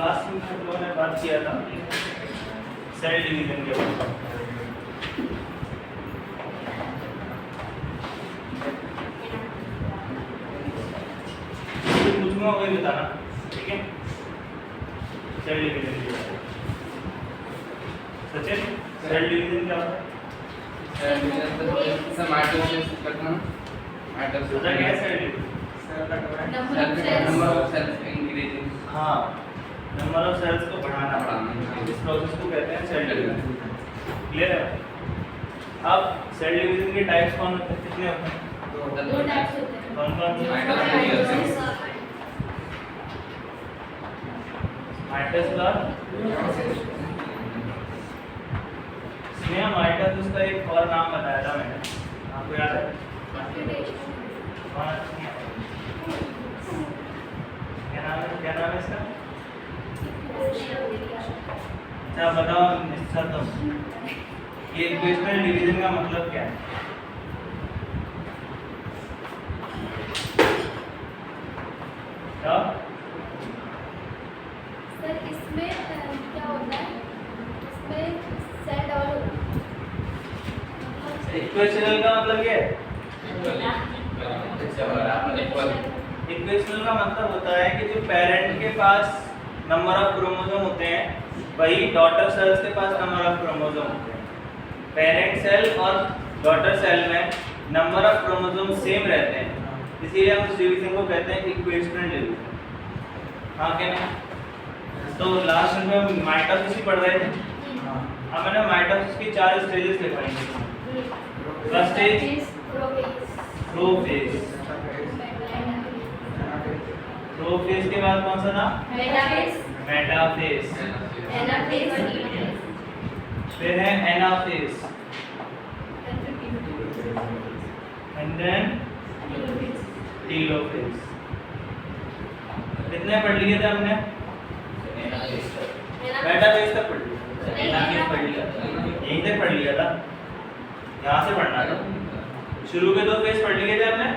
Last में हम लोगों ने बात किया था सेल डिवीजन के बारे में। पूछूंगा वही बताना, ठीक है? सेल डिवीजन के बारे में। सचिन, सेल डिवीजन क्या होता है? सेल डिवीजन से माइटोसिस करना, माइटोसिस क्या है cell division? Number of cells increasing. हाँ, नंबर ऑफ सेल्स को बढ़ाना, इस प्रोसेस को कहते हैं सेल डिवीजन। क्लियर है? अब सेल डिवीजन के टाइप्स कौन होते हैं, कितने होते हैं? दो टाइप्स होते हैं। कौन-कौन से? माइटोसिस माइटोसिस और स्नेहा, माइटोसिस का एक और नाम बताया था मैंने, आपको याद है? क्या नाम है इसका? अच्छा बताओ निश्चा, तुम ये इक्वेशनल डिवीजन का मतलब क्या है? क्या? सर इसमें क्या होता है, इसमें सेल डबल होता है। इक्वेशनल का मतलब क्या है? इक्वेशनल का मतलब होता है कि जो पेरेंट के पास नंबर ऑफ क्रोमोसोम होते हैं वही डॉटर सेल्स के पास नंबर ऑफ क्रोमोसोम होते हैं। पेरेंट सेल और डॉटर सेल में नंबर ऑफ क्रोमोसोम सेम रहते हैं, इसीलिए हम उस डिवीजन को कहते हैं इक्वेशनल डिवीजन। हाँ क्या नहीं? तो लास्ट में हम माइटोसिस ही पढ़ रहे थे। अब मैंने माइटोसिस की 4 स्टेजेस लिखवाई। फर्स्ट स्टेज प्रोफेज, प्रोफेज के बाद कौन सा था? मेटाफेज, मेटाफेज, एनाफेज, फिर है एनाफेज, एंड देन टीलोफेज। कितने पढ़ लिए थे हमने? मेटाफेज तक पढ़ लिया, एनाफेज पढ़ लिया, यहीं तक पढ़ लिया था, यहाँ से पढ़ना था। शुरू के 2 फेज पढ़ लिए थे हमने।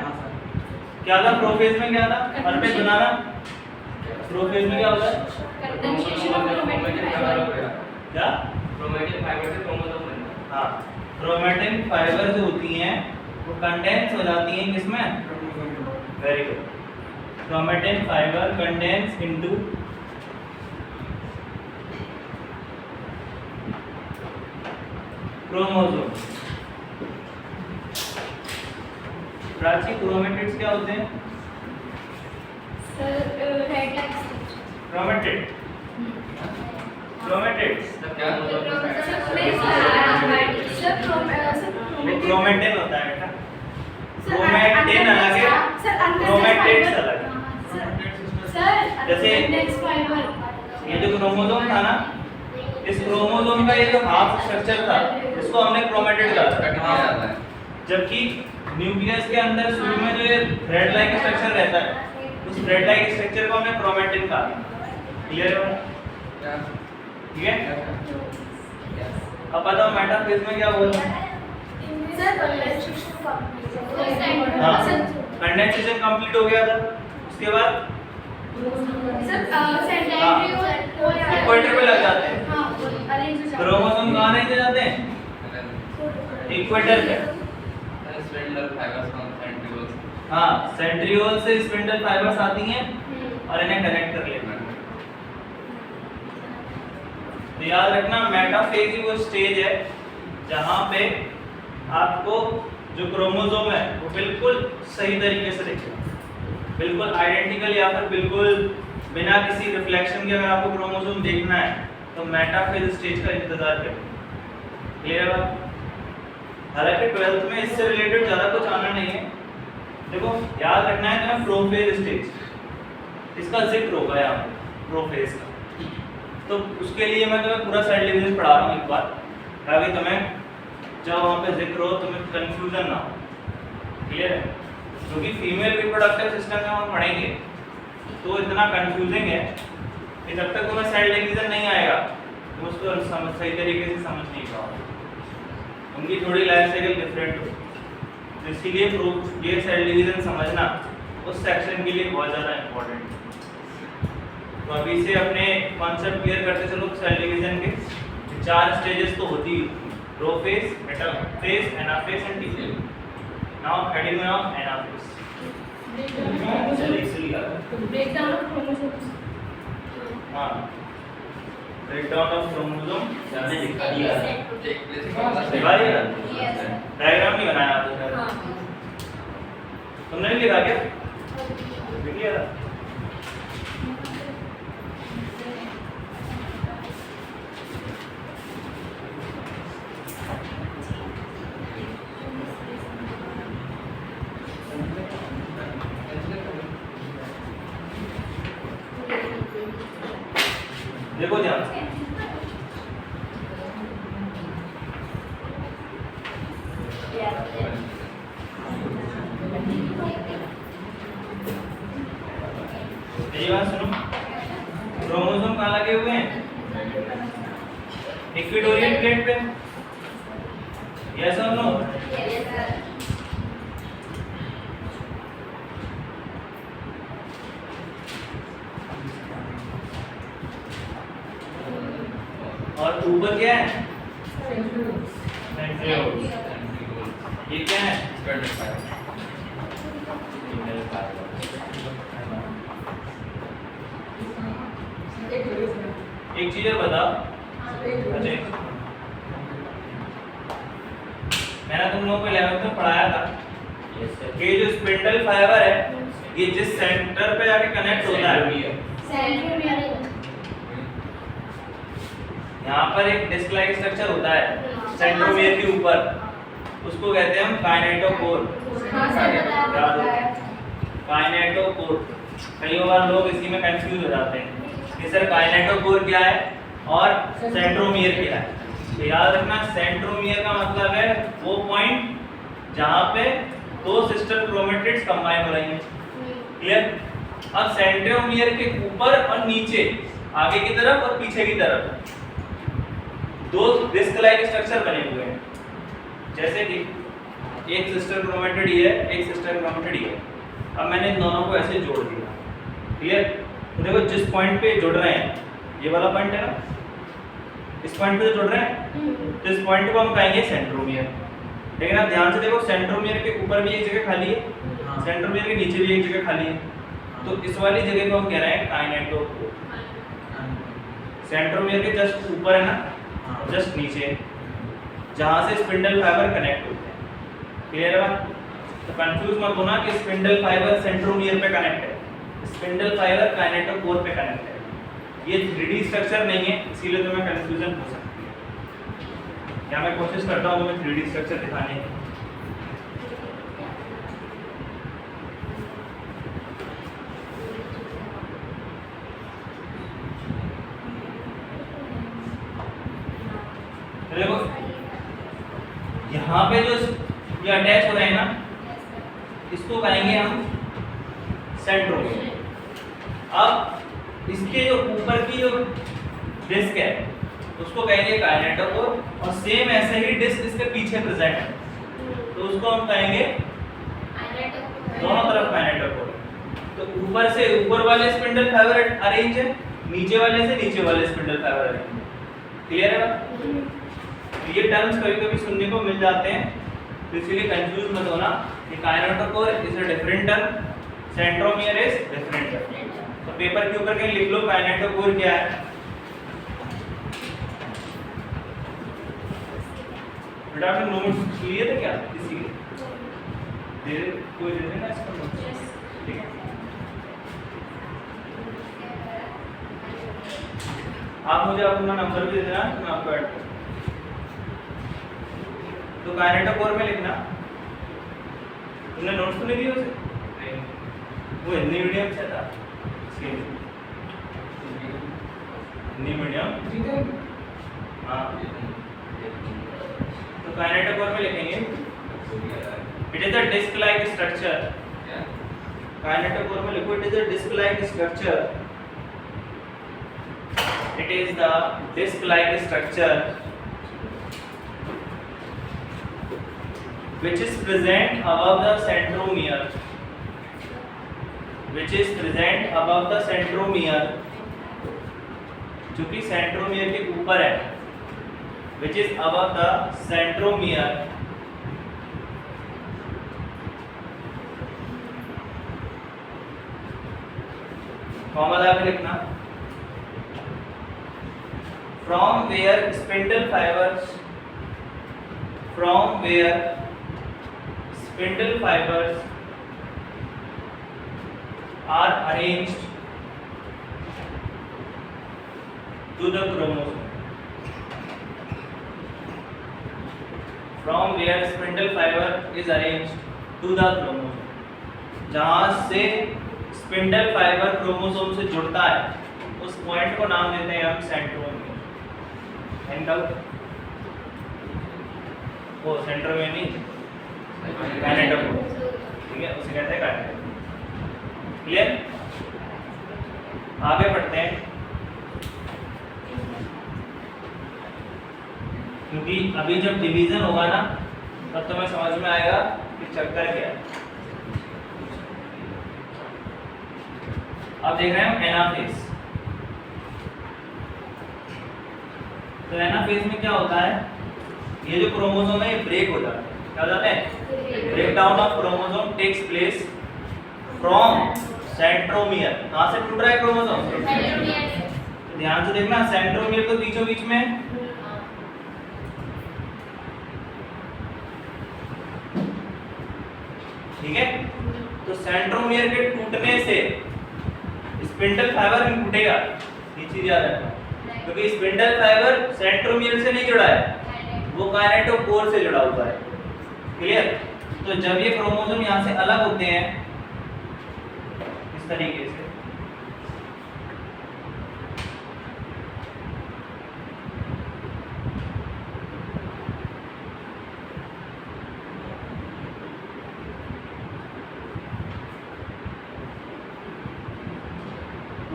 क्या था प्रोफेज में? क्या था? परफेक्ट बनाना। प्रोफेज में क्या होता है? क्या? क्रोमैटिन फाइबर से क्रोमोसोम बनता है। हाँ, क्रोमैटिन फाइबर जो होती हैं वो कंडेंस हो जाती हैं किसमें? Very good. Chromatin fibre condense into chromosome. Prachi, chromatids क्या होते हैं? Sir red light chromatid, chromatids क्या वो क्रोमैटिन होता है बेटा। क्रोमैटिन अलग है, क्रोमैटिड्स अलग है। जैसे ये जो क्रोमोसोम था ना, इस क्रोमोसोम का ये जो हाफ स्ट्रक्चर था इसको हमने क्रोमैटिड कहा था। जबकि न्यूक्लियस के अंदर शुरू में जो ये थ्रेड लाइक स्ट्रक्चर रहता है उस थ्रेड लाइक स्ट्रक्चर को हमने क्रोमैटिन कहा। क्लियर है? ठीक है? अब बताओ मेटाफेज में क्या बोल रहा है? हाँ, कंडेंसेशन कंप्लीट हो गया था, उसके बाद इक्वेटर पे लग जाते हैं। क्रोमोसोम कहाँ नहीं जाते हैं? इक्वेटर पे। Spindle fibres from centrioles. हाँ, सेंट्रियोल से स्पिंडल फाइबर्स आती हैं और इन्हें कनेक्ट कर लेते हैं। तो याद रखना मेटाफेज ही वो स्टेज है जहाँ पे आपको जो क्रोमोसोम है वो बिल्कुल सही तरीके से दिखेगा, बिल्कुल आइडेंटिकल या फिर बिल्कुल बिना किसी रिफ्लेक्शन के। अगर आपको क्रोमोसोम देखना है तो मेटाफेज स्टेज का इंतजार करें। क्लियर है? हालांकि 12th में इससे रिलेटेड ज़्यादा कुछ आना नहीं है। देखो याद रखना है तुम्हें प्रोफेज स्टेज, इसका जिक्र होगा यहाँ पे प्रोफेज का। तो उसके लिए मैं तुम्हें पूरा सेल डिवीजन पढ़ा रहा हूँ एक बार, ताकि तुम्हें जब वहाँ पे जिक्र हो तुम्हें कंफ्यूजन ना हो। क्लियर है? क्योंकि फीमेल रिप्रोडक्टिव सिस्टम में हम पढ़ेंगे तो इतना कंफ्यूजिंग है कि जब तक तुम्हें सेल डिवीजन नहीं आएगा तो उसको सही तरीके से समझ नहीं पाओगे। उनकी थोड़ी लाइफ साइकिल डिफरेंट हो, तो इसीलिए ये सेल डिवीजन समझना उस सेक्शन के लिए बहुत ज़्यादा इम्पोर्टेंट है। तो अभी से अपने कॉन्सेप्ट क्लियर करते चलो सेल डिवीजन के। 4 स्टेजेस तो होती है, prophase, metaphase, anaphase and telophase. Now heading of anaphase. Breakdown of chromosomes. हां, ब्रेकडाउन ऑफ क्रोमोसोम हमने दिखा दिया, दिखा दिया, डायग्राम नहीं बनाया आपने, हाँ तुमने नहीं लिखा क्या? लिख लिया था? देखो ध्यान से, मेरी बात सुनो। क्रोमोसोम कहाँ लगे हुए हैं? इक्वेटोरियल प्लेट पे। यस और नो? और ऊपर क्या है? सेंट्रियोल्स। ये क्या है? एक चीज और बताओ। अच्छा, मैंने तुम लोगों को 11th में पढ़ाया था कि जो स्पिंडल फाइबर है ये जिस सेंटर पे जाके कनेक्ट होता है, यहाँ पर एक डिस्क लाइक स्ट्रक्चर होता है सेंट्रोमियर के ऊपर, उसको कहते हैं हम काइनेटोकोर। काइनेटोकोर। कई बार लोग इसी में कंफ्यूज हो जाते हैं कि सर काइनेटोकोर क्या है और सेंट्रोमियर क्या है। तो याद रखना, सेंट्रोमियर का मतलब है वो पॉइंट जहाँ पे दो सिस्टर क्रोमेटिड्स कंबाइन हो रही हैं। क्लियर? अब सेंट्रोमियर के ऊपर और नीचे, आगे की तरफ और पीछे की तरफ दो डिस्क लाइक स्ट्रक्चर बने हुए हैं। जैसे कि एक सिस्टर क्रोमेटिड ये है, एक सिस्टर क्रोमेटिड ये है। अब मैंने इन दोनों को ऐसे जोड़ दिया। क्लियर? तो देखो जिस पॉइंट पे जुड़ रहे हैं, ये वाला पॉइंट है ना, इस पॉइंट पे जुड़ रहे हैं, तो इस पॉइंट को हम कहेंगे सेंट्रोमियर। लेकिन आप ध्यान से देखो, सेंट्रोमियर के ऊपर भी एक जगह खाली है, सेंट्रोमियर के नीचे भी एक जगह खाली है, तो इस वाली जगह को हम कह रहे हैं काइनेटोकोर। सेंट्रोमियर के जस्ट ऊपर है ना, जस्ट नीचे, जहां से स्पिंडल फाइबर कनेक्ट होते हैं। क्लियर है बात? तो कंफ्यूज मत होना कि स्पिंडल फाइबर सेंट्रोमियर पे कनेक्ट है, स्पिंडल फाइबर काइनेटोकोर पे कनेक्ट है। ये 3D स्ट्रक्चर नहीं है, इसीलिए तुम्हें कंफ्यूजन हो सकती है। क्या मैं कोशिश करता हूँ तुम्हें 3D स्ट्रक्चर दिखाने की। देखो यहाँ पे जो ये अटैच हो रहे हैं ना, इसको कहेंगे हम सेंट्रोमियर। अब इसके जो ऊपर की जो डिस्क है उसको कहेंगे काइनेटोकोर, और सेम ऐसे ही डिस्क इसके पीछे प्रेजेंट है, तो उसको हम कहेंगे दोनों तरफ काइनेटोकोर। तो ऊपर से ऊपर वाले स्पिंडल फाइबर अरेंज है, नीचे वाले से नीचे वाले स्पिंडल फाइबर अरेंज है। क्लियर है बात? ये टर्म्स कभी-कभी सुनने को मिल जाते हैं, तो इसलिए कंफ्यूज मत होना कि kinetochore is a different term, centromere is different term. तो पेपर के ऊपर कहीं लिख लो काइनेटोकोर क्या है। बेटा आपने नोट्स लिए थे क्या किसी के? कोई दे देना इसका नोट्स, ठीक है? आप मुझे अपना नंबर भी दे देना, मैं आपको ऐड कर। तो काइनेटोकोर में लिखना, तुमने नोट्स तो नहीं दिए उसे? वो हिंदी मीडियम से था, हिंदी मीडियम। हाँ, तो काइनेटोकोर में लिखेंगे it is a disc like structure. Kinetochore में लिखो it is a disc like structure. It is the disc-like structure which is present above the centromere, which is present above the centromere जो कि centromere के ऊपर है, which is above the centromere comma लगा के लिखना, from where spindle fibers are arranged to the chromosome. From where spindle fiber is arranged to the chromosome. जहाँ से स्पिंडल फाइबर क्रोमोसोम से जुड़ता है उस पॉइंट को नाम देते हैं हम सेंट्रोमियर। एंगल वो सेंट्रोमियर नहीं, काइनेटोकोर, ठीक है, उसे कहते हैं काइनेटोकोर। क्लियर? आगे बढ़ते हैं, क्योंकि अभी जब डिवीजन होगा ना तब तुम्हें समझ में आएगा कि चक्कर क्या है। अब देख रहे हैं हम एनाफेज। तो एनाफेज में क्या होता है, ये जो क्रोमोसोम है ये ब्रेक हो जाता है। क्या हो जाता है? Break down of chromosome takes place from centromere. कहाँ से टूट रहा है क्रोमोसोम? तो ध्यान से देखना, सेंट्रोमियर तो बीचों बीच में, ठीक है। तो सेंट्रोमियर के टूटने से स्पिंडल फाइबर नहीं टूटेगा, ये चीज याद रखना, क्योंकि स्पिंडल फाइबर सेंट्रोमियर से नहीं जुड़ा है, वो काइनेटोकोर से जुड़ा हुआ है। क्लियर? तो जब ये क्रोमोसोम यहाँ से अलग होते हैं इस तरीके से,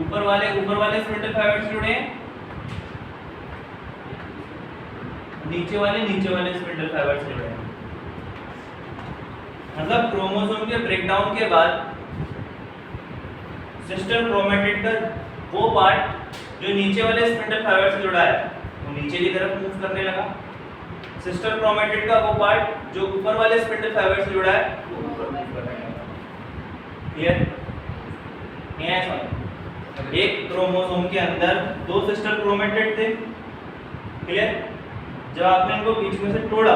ऊपर वाले स्पिंडल फाइबर से जुड़े हैं, नीचे वाले स्पिंडल फाइबर से जुड़े हैं। मतलब क्रोमोसोम के ब्रेकडाउन के बाद सिस्टर क्रोमैटिड का वो पार्ट जो नीचे वाले स्पिंडल फाइबर से जुड़ा है वो नीचे की तरफ मूव करने लगा, सिस्टर क्रोमैटिड का वो पार्ट जो ऊपर वाले स्पिंडल फाइबर से जुड़ा है वो ऊपर मूव करने लगा। क्लियर? नहीं है समझ? एक क्रोमोसोम के अंदर दो सिस्टर क्रोमैटिड थे। क्लियर? जब आपने इनको बीच में से तोड़ा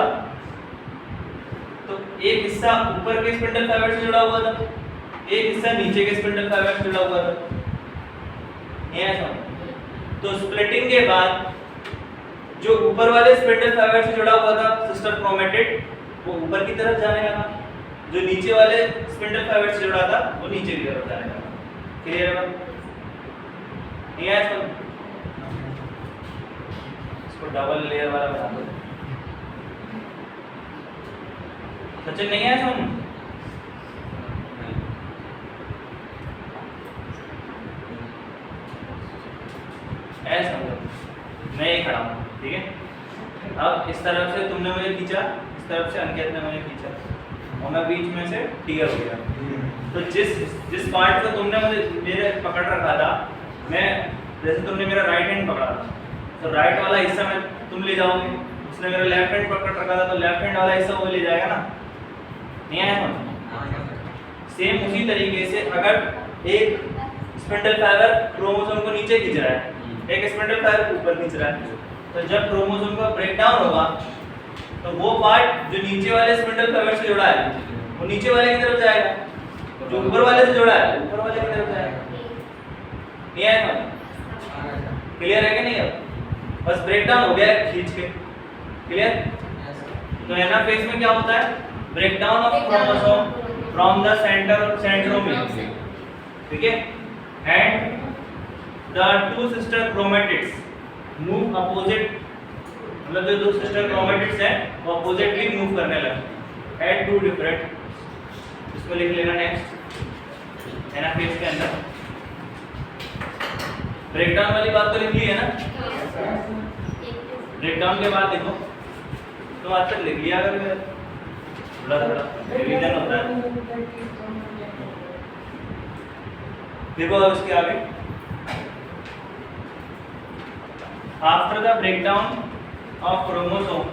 तो एक हिस्सा ऊपर के स्पिंडल फाइबर से जुड़ा हुआ था, एक हिस्सा नीचे के स्पिंडल फाइबर से जुड़ा हुआ था। ये ऐसा, तो स्प्लिटिंग के बाद जो ऊपर वाले स्पिंडल फाइबर से जुड़ा हुआ था सिस्टर क्रोमैटिड वो ऊपर की तरफ जाने लगा, जो नीचे वाले स्पिंडल फाइबर से जुड़ा था वो नीचे की तरफ जाने लगा। क्लियर है? ये ऐसा, इसको डबल लेयर वाला बना दो। सचिन नहीं है सुन? ऐसा मैं ही खड़ा हूँ, ठीक है। अब इस तरफ से तुमने मुझे खींचा, इस तरफ से अंकित ने मुझे खींचा और मैं बीच में से टीयर हो गया। तो जिस पार्ट को तुमने मेरे पकड़ रखा था, मैं जैसे तुमने मेरा राइट हैंड पकड़ा था तो राइट वाला हिस्सा में तुम ले जाओगे, उसने मेरा लेफ्ट हैंड पकड़ रखा था तो लेफ्ट हैंड वाला हिस्सा वो ले जाएगा ना। नहीं आया समझ? सेम उसी तरीके से अगर एक स्पिंडल फाइबर क्रोमोसोम को नीचे खींच रहा है, एक स्पिंडल फाइबर ऊपर खींच रहा है, तो जब क्रोमोसोम का ब्रेकडाउन होगा तो वो पार्ट जो नीचे वाले स्पिंडल फाइबर से जुड़ा है वो नीचे वाले की तरफ जाएगा, जो ऊपर वाले से जुड़ा है ऊपर वाले की तरफ जाएगा। नहीं आया समझ? क्लियर है कि नहीं? अब बस ब्रेकडाउन हो गया खींच के। क्लियर? तो एनाफेज में क्या होता है? Breakdown of chromosome from the centromere, ठीक है, and the two sister chromatids move opposite, मतलब जो दो सिस्टर क्रोमैटिड्स हैं वो अपोजिटली मूव करने लगे एट टू डिफरेंट, इसको लिख लेना नेक्स्ट। एनाफेज के अंदर ब्रेकडाउन वाली बात तो लिख ली है ना? ब्रेकडाउन के बाद देखो तो आज तक लिख लिया अगर थोड़ा रिवीजन होता है। देखो अब इसके आगे After the breakdown of chromosome,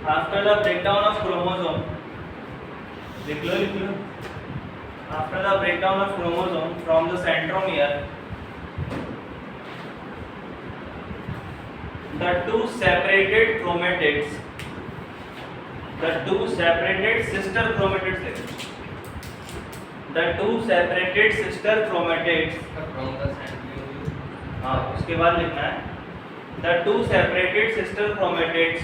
after the breakdown of chromosome, लिख लो. After the breakdown of chromosome from the centromere, the two separated chromatids, the two separated sister chromatids, the two separated sister chromatids, from the centriole, हाँ उसके बाद लिखना है the two separated sister chromatids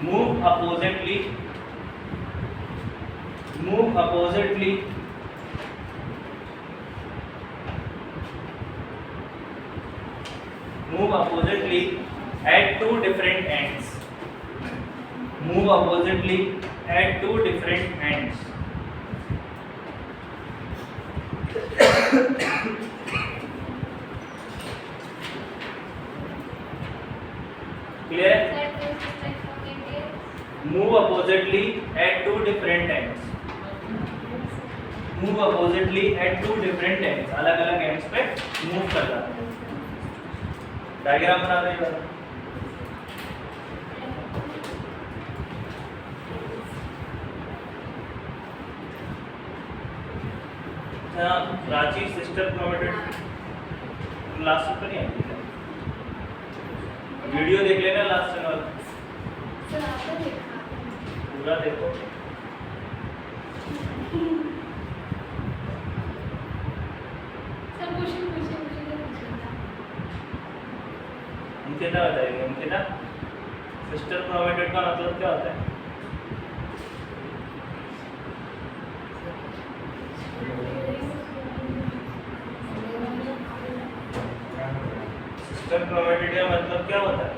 move oppositely at two different ends. Move oppositely at two different ends. Clear? Move oppositely at two different ends. Move oppositely at two different ends. अलग अलग ends पे move करना. Diagram बना दो इधर. Prachi sister chromatid last पर नहीं है. वीडियो देख लेना लास्ट से वाला सर आपने देखा पूरा देखो. सर क्वेश्चन पूछिए अंकिता बताइए. अंकिता सिस्टर क्रोमेटिड का मतलब क्या होता है? सिस्टर क्रोमेटिड का मतलब क्या होता है?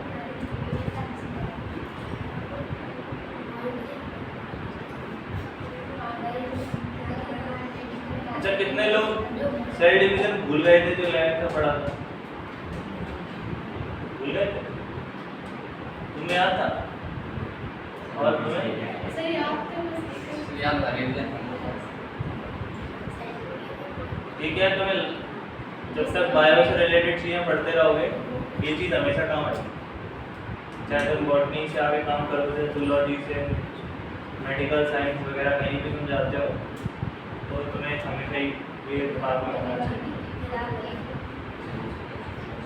अच्छा कितने लोग सेल डिवीजन भूल गए थे जो लैब में पढ़ा था? भूल गए थे? तुम्हें याद था? और तुम्हें सर याद आ रही है. ठीक है. तुम्हें जब तक बायो से रिलेटेड चीज़ें पढ़ते रहोगे ये चीज़ हमेशा काम आएगी. चाहे तुम बॉटनी से आगे काम करोगे, जूलॉजी से, मेडिकल साइंस वगैरह कहीं भी तुम जाते हो तो तुम्हें हमेशा ही ये दिमाग में होना चाहिए.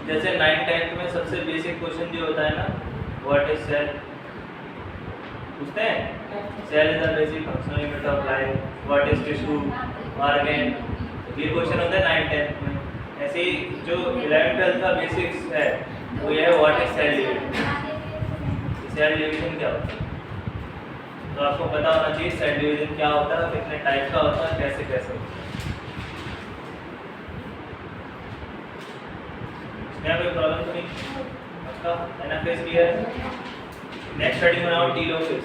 जैसे 9th-10th में सबसे बेसिक क्वेश्चन जो होता है ना, व्हाट इज सेल पूछते हैं. Cell is the basic functional unit of life. What is tissue, organ, ये क्वेश्चन होता है 9th-10th में. ऐसे ही जो 11th-12th का बेसिक्स है वो ये है what is cell division. Cell division क्या होता है तो आपको पता होना चाहिए. सेल डिवीजन क्या होता है, कितने टाइप का होता है, कैसे कैसे होता है. इसमें कोई प्रॉब्लम तो नहीं. आपका एनाफेज क्लियर है. नेक्स्ट स्टडी बनाओ टीलोफेज.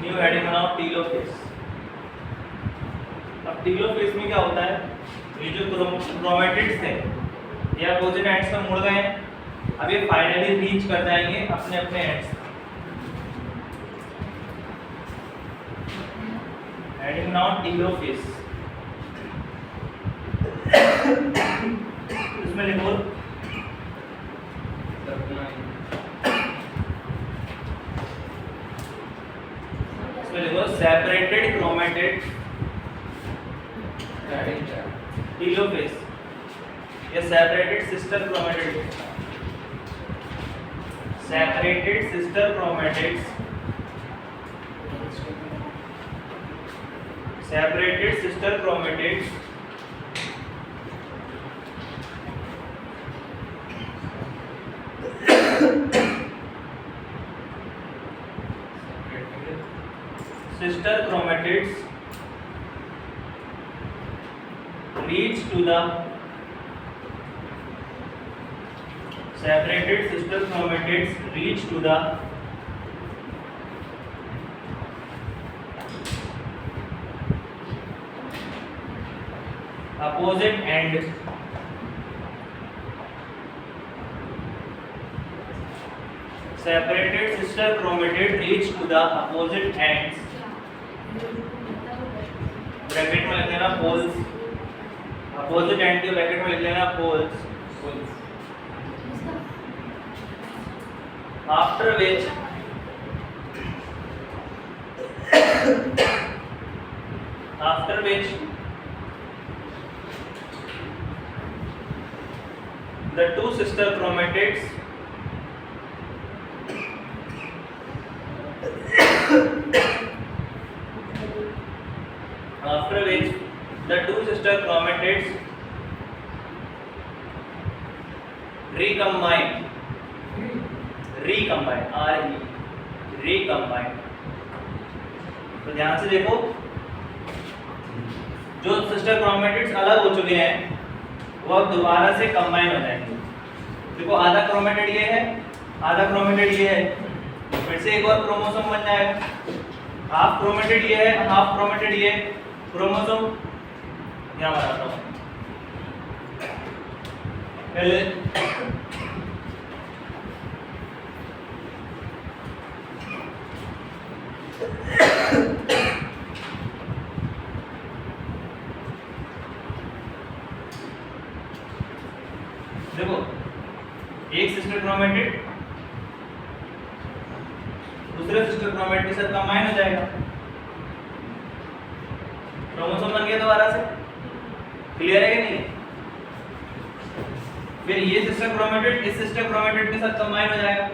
न्यू हेडिंग बनाओ टीलोफेज. अब टीलोफेज में क्या होता है, ये जो क्रोमेटिड्स थे ये अपोजिट एंड्स में मुड़ गए हैं. अब ये फाइनली रीच कर जाएंगे अपने अपने एंड्स. हेडिंग बनाओ टीलोफेज. इसमें लिखो सेपरेटेड क्रोमेटिड टीलोफेज. ये separated sister chromatid, separated sister chromatids, separated sister chromatids sister chromatids reach to the separated sister chromatids reach to the opposite end separated sister chromatid reach to the opposite ends bracket में लिख लेना poles, opposite end के bracket में लिख लेना poles, after which the two sister chromatids recombine। तो ध्यान से देखो, जो सिस्टर क्रोमेटिड्स अलग हो चुके हैं वो अब दोबारा से कंबाइन हो जाएंगे। देखो आधा क्रोमेटिड ये है, आधा क्रोमेटिड ये है, फिर से एक और क्रोमोसोम बन जाएगा। हाफ क्रोमेटिड ये है, हाफ क्रोमेटिड ये क्रोमोसोम यहाँ बनाता हूँ। पहले देखो एक सिस्टर क्रोमेटिड दूसरे सिस्टर क्रोमेटिड के साथ कंबाइन हो जाएगा, क्रोमोसोम बन गया दोबारा से। क्लियर है कि नहीं? फिर ये सिस्टर क्रोमेटिड इस सिस्टर क्रोमेटिड के साथ कंबाइन हो जाएगा,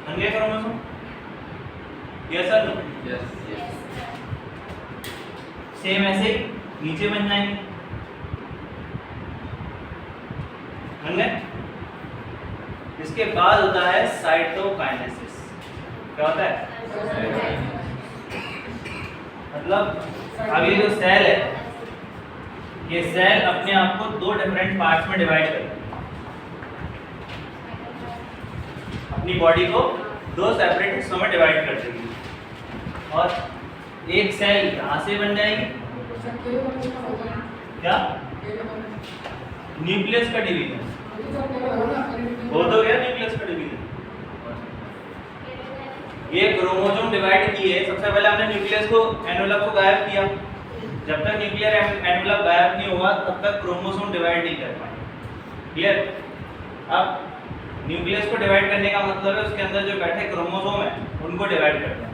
बन गया chromosome. Yes sir? Yes same ऐसे नीचे बन जाएंगे, बन गए। इसके बाद होता है साइटोकाइनेसिस। क्या होता है? मतलब अब ये जो सेल है, ये सेल अपने आप को दो डिफरेंट पार्ट्स में डिवाइड करता है, अपनी बॉडी को दो सेपरेट हिस्सों में डिवाइड कर देगी। और एक सेल यहाँ से बन जाएगी, क्या? न्यूक्लियस का डिवीजन हो तो गया, न्यूक्लियस का डिवीजन। ये क्रोमोसोम डिवाइड किए, सबसे पहले हमने न्यूक्लियस को एनवेलप को गायब किया। जब तक न्यूक्लियर एनवेलप गायब नहीं होगा तब तक क्रोमोसोम डिवाइड नहीं कर पाएंगे। क्लियर? अब न्यूक्लियस को डिवाइड करने का मतलब है उसके अंदर जो बैठे क्रोमोसोम है उनको डिवाइड करना है।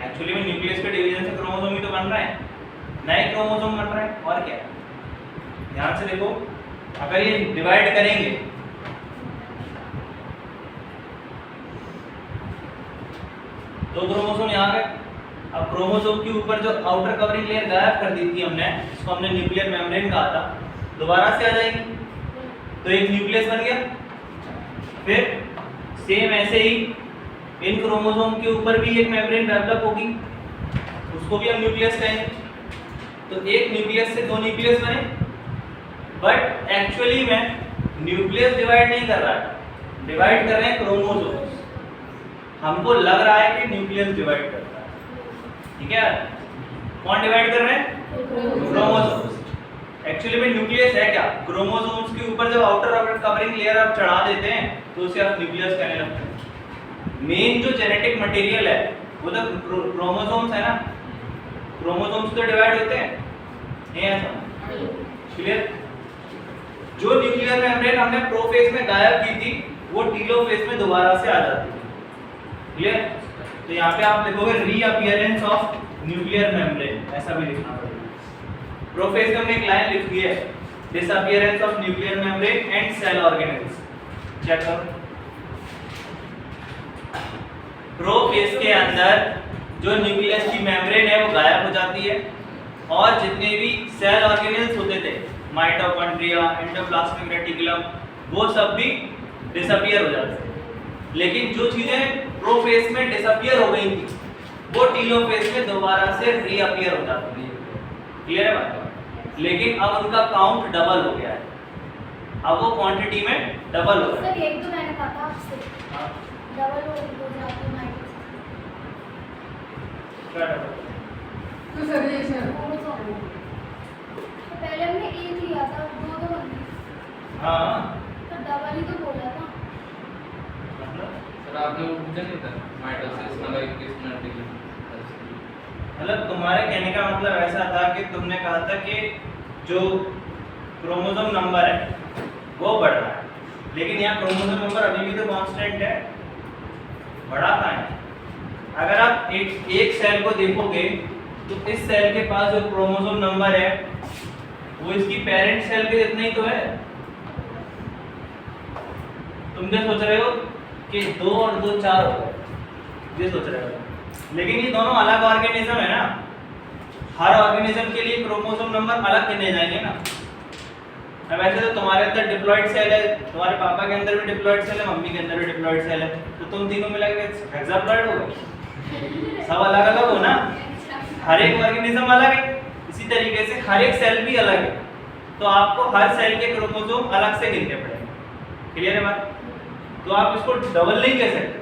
एक्चुअली में न्यूक्लियस के डिवीजन से क्रोमोसोम ही तो बन रहा है, नए क्रोमोसोम बन रहा है, और क्या? ध्यान से देखो, अगर ये डिवाइड करेंगे तो क्रोमोसोम यहाँ गए। अब क्रोमोसोम के ऊपर जो आउटर कवरिंग लेयर गायब कर दी थी हमने, इसको हमने न्यूक्लियर मेम्ब्रेन कहा था, दोबारा से आ जाएगी तो एक न्यूक्लियस बन गया। फिर सेम ऐसे ही इन क्रोमोसोम के ऊपर भी एक मेम्ब्रेन डेवलप होगी, उसको भी हम न्यूक्लियस कहेंगे। तो एक न्यूक्लियस से दो न्यूक्लियस बने, बट एक्चुअली में न्यूक्लियस डिवाइड नहीं कर रहा है, डिवाइड कर रहे हैं क्रोमोसोम्स। हमको लग रहा है कि न्यूक्लियस डिवाइड कर रहा है, ठीक है? कौन डिवाइड कर रहे हैं? क्रोमोसोम्स। एक्चुअली में न्यूक्लियस है क्या? क्रोमोसोम्स के ऊपर जब आउटर कवरिंग लेयर आप चढ़ा देते हैं तो उसे आप न्यूक्लियस कहने लगते हैं। मेन जो जेनेटिक मटेरियल है वो तो क्रोमोसोम्स है ना, क्रोमोसोम्स तो डिवाइड होते हैं, नहीं ऐसा? क्लियर? जो न्यूक्लियर मेम्ब्रेन हमने प्रोफेज में गायब की थी वो टीलोफेज में दोबारा से आ जाती है। क्लियर? तो यहाँ पे आप लिखोगे रीअपीयरेंस ऑफ न्यूक्लियर मेम्ब्रेन, ऐसा भी लिखना पड़ेगा। प्रोफेज में हमने एक लाइन लिखी है, disappearance of nuclear membrane and cell organelles. Check करो, प्रोफेज के अंदर जो न्यूक्लियस की मेम्ब्रेन है वो गायब हो जाती है और जितने भी सेल ऑर्गेनेल्स होते थे, माइटोकॉन्ड्रिया, एंडोप्लाज्मिक रेटिकुलम, वो सब भी डिसअपीयर हो जाते हैं। लेकिन जो चीजें प्रोफेज में डिसअपीयर हो गई थी वो टीलोफेज में दोबारा से रीअपीयर हो जाती है। क्लियर है बात? लेकिन अब उनका काउंट डबल हो गया है, अब वो क्वांटिटी में डबल हो गया है। सर एक तो मैंने कहा था आपसे डबल हो जाती है माइनस। क्या डबल? तो सर ये सर तो पहले हमने एक लिया था, दो तो बन गए, हाँ तो डबल ही तो बोला था। मतलब सर आपने वो पूछा नहीं था माइटोसिस मतलब किस मतलब तुम्हारे कहने का मतलब ऐसा था कि तुमने कहा था कि जो क्रोमोसोम नंबर है वो बढ़ रहा है, लेकिन यहाँ क्रोमोसोम नंबर अभी भी तो कांस्टेंट है, बढ़ा कहाँ है? अगर आप एक सेल को देखोगे तो इस सेल के पास जो क्रोमोसोम नंबर है वो इसकी पेरेंट सेल के जितना ही तो है। तुम क्या सोच रहे हो कि 2 और 2 4 हो गए, ये सोच रहे हो, लेकिन ये दोनों अलग ऑर्गेनिज्म है ना। हर ऑर्गेनिज्म के लिए क्रोमोसोम नंबर अलग गिने जाएंगे ना। अब ऐसे तो तुम्हारे अंदर डिप्लॉइड सेल है, तुम्हारे पापा के अंदर भी डिप्लॉइड सेल है, मम्मी के अंदर भी डिप्लॉइड सेल है, तो तुम तीनों मिला के हेक्साप्लॉइड हो गए। सब अलग अलग हो ना, हर एक ऑर्गेनिज्म अलग है, इसी तरीके से हर एक सेल भी अलग है, तो आपको हर सेल के क्रोमोसोम अलग से गिनने पड़ेंगे। क्लियर है बात? तो आप इसको डबल नहीं कह सकते,